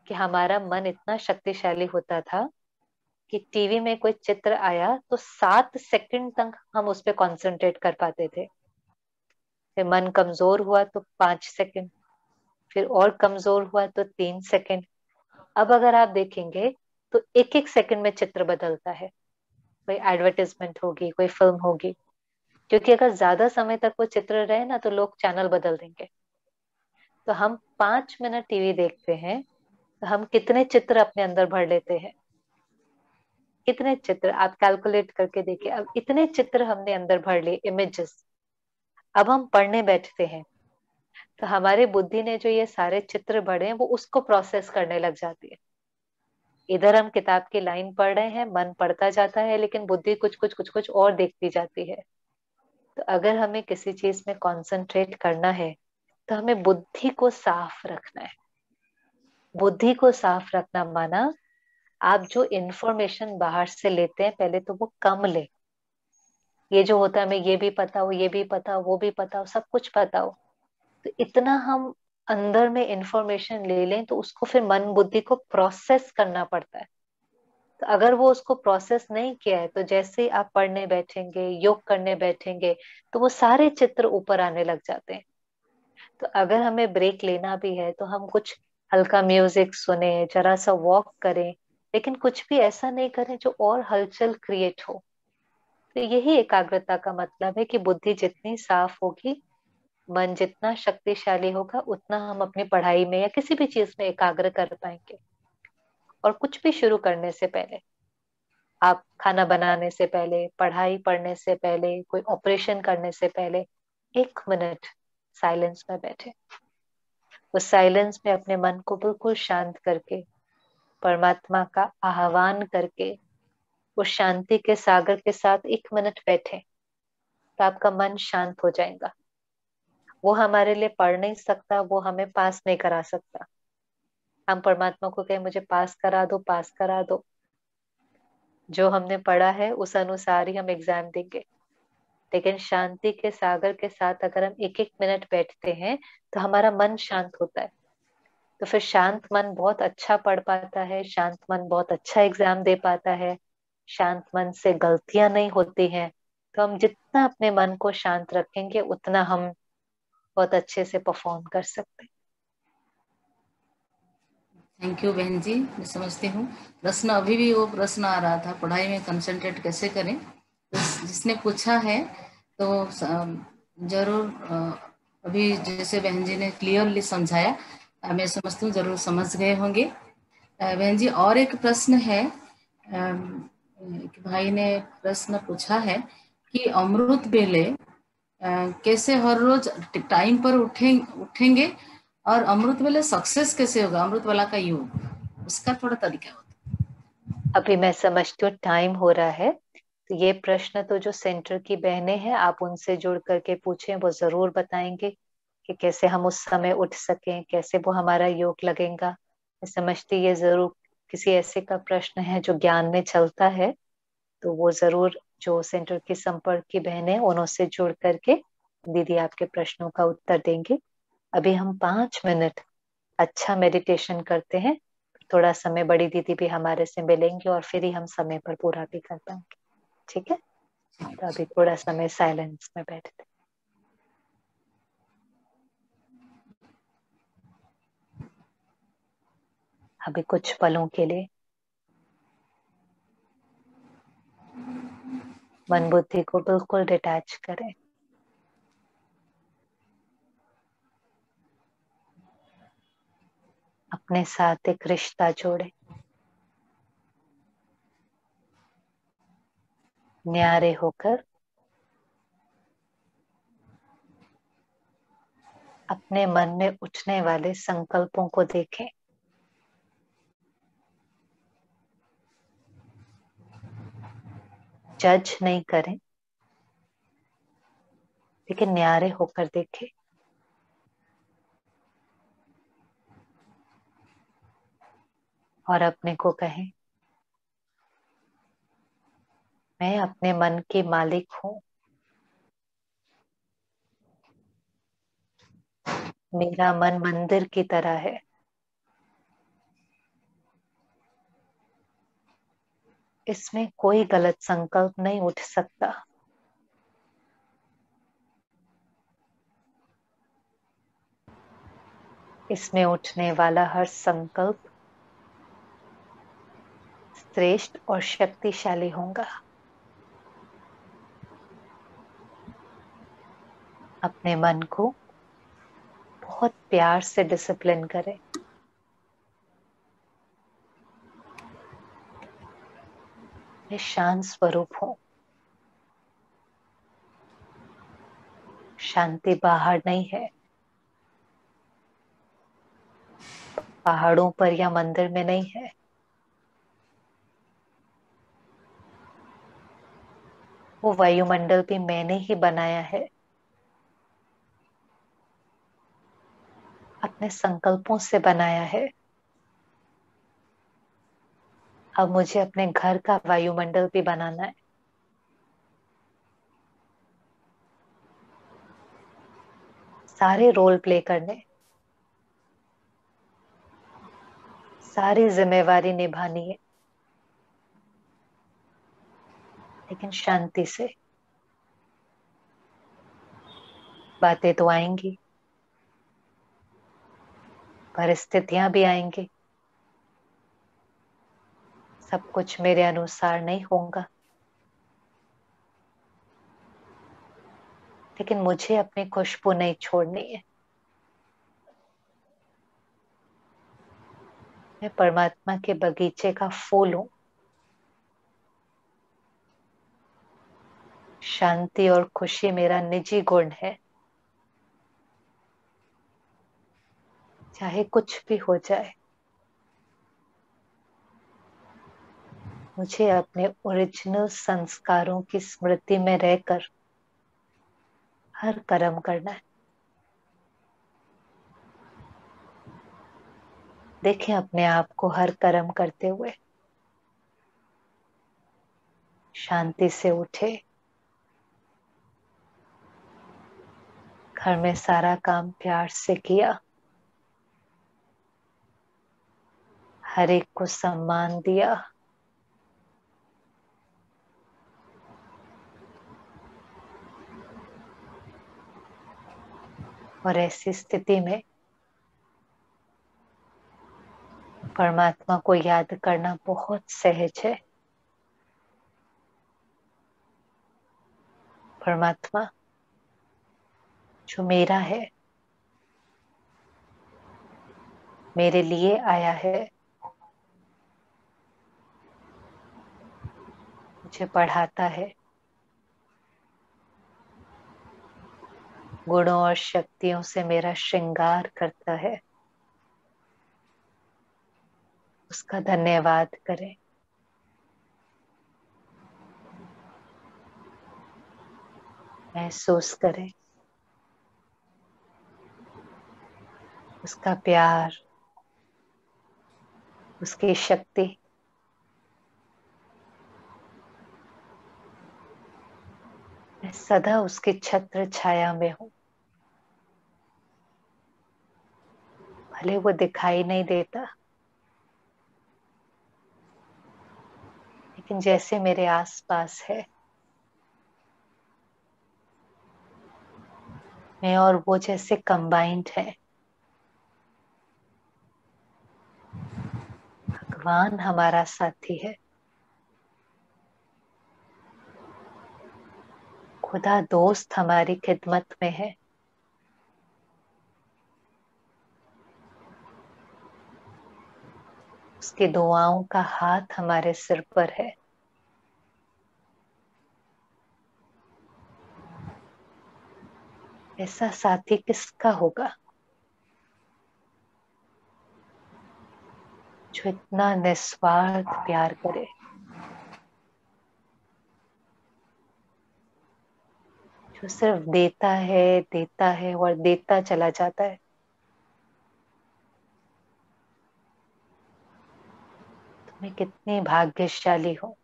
कि हमारा मन इतना शक्तिशाली होता था कि टीवी में कोई चित्र आया तो 7 सेकंड तक हम उस पर कॉन्सेंट्रेट कर पाते थे। फिर मन कमजोर हुआ तो 5 सेकंड, फिर और कमजोर हुआ तो 3 सेकंड। अब अगर आप देखेंगे तो एक एक सेकंड में चित्र बदलता है। कोई एडवर्टाइजमेंट होगी, कोई फिल्म होगी, क्योंकि अगर ज्यादा समय तक वो चित्र रहे ना तो लोग चैनल बदल देंगे। तो हम 5 मिनट टीवी देखते हैं तो हम कितने चित्र अपने अंदर भर लेते हैं। कितने चित्र आप कैलकुलेट करके देखिए, अब इतने चित्र हमने अंदर भर लिए, इमेजेस। अब हम पढ़ने बैठते हैं तो हमारी बुद्धि ने जो ये सारे चित्र भरे हैं वो उसको प्रोसेस करने लग जाती है। इधर हम किताब की लाइन पढ़ रहे हैं, मन पढ़ता जाता है, लेकिन बुद्धि कुछ कुछ कुछ कुछ और देखती जाती है। तो अगर हमें किसी चीज में कंसंट्रेट करना है तो हमें बुद्धि को साफ रखना है। बुद्धि को साफ रखना माना आप जो इंफॉर्मेशन बाहर से लेते हैं पहले तो वो कम ले। ये जो होता है हमें ये भी पता हो, ये भी पता हो, वो भी पता हो, सब कुछ पता हो, तो इतना हम अंदर में इंफॉर्मेशन ले लें तो उसको फिर मन बुद्धि को प्रोसेस करना पड़ता है। तो अगर वो उसको प्रोसेस नहीं किया है तो जैसे ही आप पढ़ने बैठेंगे, योग करने बैठेंगे, तो वो सारे चित्र ऊपर आने लग जाते हैं। तो अगर हमें ब्रेक लेना भी है तो हम कुछ हल्का म्यूजिक सुने, जरा सा वॉक करें, लेकिन कुछ भी ऐसा नहीं करें जो और हलचल क्रिएट हो। तो यही एकाग्रता का मतलब है कि बुद्धि जितनी साफ होगी, मन जितना शक्तिशाली होगा, उतना हम अपनी पढ़ाई में या किसी भी चीज में एकाग्र कर पाएंगे। और कुछ भी शुरू करने से पहले, आप खाना बनाने से पहले, पढ़ाई पढ़ने से पहले, कोई ऑपरेशन करने से पहले 1 मिनट साइलेंस में बैठे। उस साइलेंस में अपने मन को बिल्कुल शांत करके, परमात्मा का आह्वान करके, उस शांति के सागर के साथ 1 मिनट बैठे, तो आपका मन शांत हो जाएगा। वो हमारे लिए पढ़ नहीं सकता, वो हमें पास नहीं करा सकता। हम परमात्मा को कहें मुझे पास करा दो, पास करा दो, जो हमने पढ़ा है उस अनुसार ही हम एग्जाम देंगे। लेकिन शांति के सागर के साथ अगर हम एक एक मिनट बैठते हैं तो हमारा मन शांत होता है। तो फिर शांत मन बहुत अच्छा पढ़ पाता है, शांत मन बहुत अच्छा एग्जाम दे पाता है, शांत मन से गलतियां नहीं होती हैं। तो हम जितना अपने मन को शांत रखेंगे उतना हम बहुत अच्छे से परफॉर्म कर सकते हैं। थैंक यू बहन जी, मैं समझती हूँ। प्रश्न अभी भी वो प्रश्न आ रहा था, पढ़ाई में कंसंट्रेट कैसे करें। तो जिसने पूछा है तो जरूर अभी जैसे बहन जी ने क्लियरली समझाया, मैं समझती हूँ जरूर समझ गए होंगे। बहन जी और एक प्रश्न है, एक भाई ने प्रश्न पूछा है कि अमृत वेले कैसे हर रोज टाइम पर उठेंगे और अमृत वेले सक्सेस कैसे होगा, अमृत वाला का योग, उसका थोड़ा तरीका होता अभी मैं समझती हूँ टाइम हो रहा है। तो ये प्रश्न तो जो सेंटर की बहनें हैं आप उनसे जुड़ करके पूछें, वो जरूर बताएंगे कि कैसे हम उस समय उठ सकें, कैसे वो हमारा योग लगेगा। मैं समझती ये जरूर किसी ऐसे का प्रश्न है जो ज्ञान में चलता है। तो वो जरूर जो सेंटर की संपर्क की बहनें उनसे जुड़ करके दीदी आपके प्रश्नों का उत्तर देंगे। अभी हम 5 मिनट अच्छा मेडिटेशन करते हैं। थोड़ा समय बड़ी दीदी भी हमारे से मिलेंगे और फिर ही हम समय पर पूरा भी कर पाएंगे। ठीक है, है। तो अभी थोड़ा समय साइलेंस में बैठते हैं। अभी कुछ पलों के लिए मन बुद्धि को बिल्कुल डिटैच करें। अपने साथ एक रिश्ता जोड़े। न्यारे होकर अपने मन में उठने वाले संकल्पों को देखें। जज नहीं करें, लेकिन न्यारे होकर देखें। और अपने को कहें, मैं अपने मन की मालिक हूं। मेरा मन मंदिर की तरह है। इसमें कोई गलत संकल्प नहीं उठ सकता। इसमें उठने वाला हर संकल्प श्रेष्ठ और शक्तिशाली होगा। अपने मन को बहुत प्यार से डिसिप्लिन करें। मैं शांत स्वरूप हूं। शांति बाहर नहीं है, पहाड़ों पर या मंदिर में नहीं है। वो वायुमंडल भी मैंने ही बनाया है, अपने संकल्पों से बनाया है। अब मुझे अपने घर का वायुमंडल भी बनाना है। सारे रोल प्ले करने, सारी जिम्मेवारी निभानी है, लेकिन शांति से। बातें तो आएंगी, परिस्थितियां भी आएंगी, सब कुछ मेरे अनुसार नहीं होगा, लेकिन मुझे अपनी खुशबू नहीं छोड़नी है। मैं परमात्मा के बगीचे का फूल हूं। शांति और खुशी मेरा निजी गुण है। चाहे कुछ भी हो जाए, मुझे अपने ओरिजिनल संस्कारों की स्मृति में रहकर हर कर्म करना है। देखें अपने आप को हर कर्म करते हुए। शांति से उठे, घर में सारा काम प्यार से किया, हर एक को सम्मान दिया। और ऐसी स्थिति में परमात्मा को याद करना बहुत सहज है। परमात्मा जो मेरा है, मेरे लिए आया है, मुझे पढ़ाता है, गुणों और शक्तियों से मेरा श्रृंगार करता है, उसका धन्यवाद करें। महसूस करें उसका प्यार, उसकी शक्ति। मैं सदा उसकी छत्र छाया में हूं। भले वो दिखाई नहीं देता, लेकिन जैसे मेरे आसपास है, मैं और वो जैसे कंबाइंड है। भगवान हमारा साथी है, खुदा दोस्त हमारी खिदमत में है। उसकी दुआओं का हाथ हमारे सिर पर है। ऐसा साथी किसका होगा जो इतना निस्वार्थ प्यार करे, जो सिर्फ देता है और देता चला जाता है। तुम्हें कितनी भाग्यशाली हो।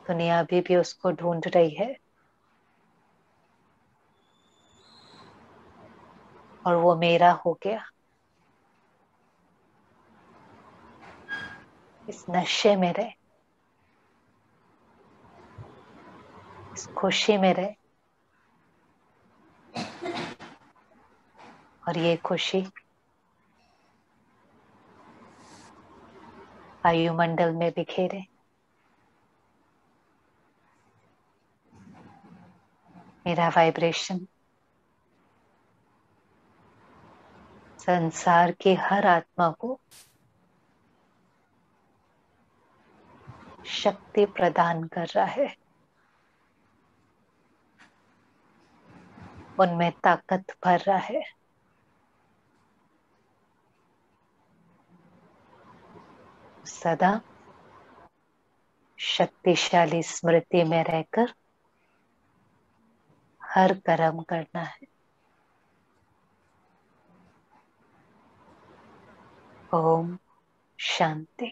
दुनिया अभी भी उसको ढूंढ रही है और वो मेरा हो गया। इस नशे में रहे, इस खुशी में रहे, और ये खुशी वायुमंडल में बिखेरे। मेरा वाइब्रेशन संसार की हर आत्मा को शक्ति प्रदान कर रहा है, उनमें ताकत भर रहा है। सदा शक्तिशाली स्मृति में रहकर हर कर्म करना है। ओम शांति।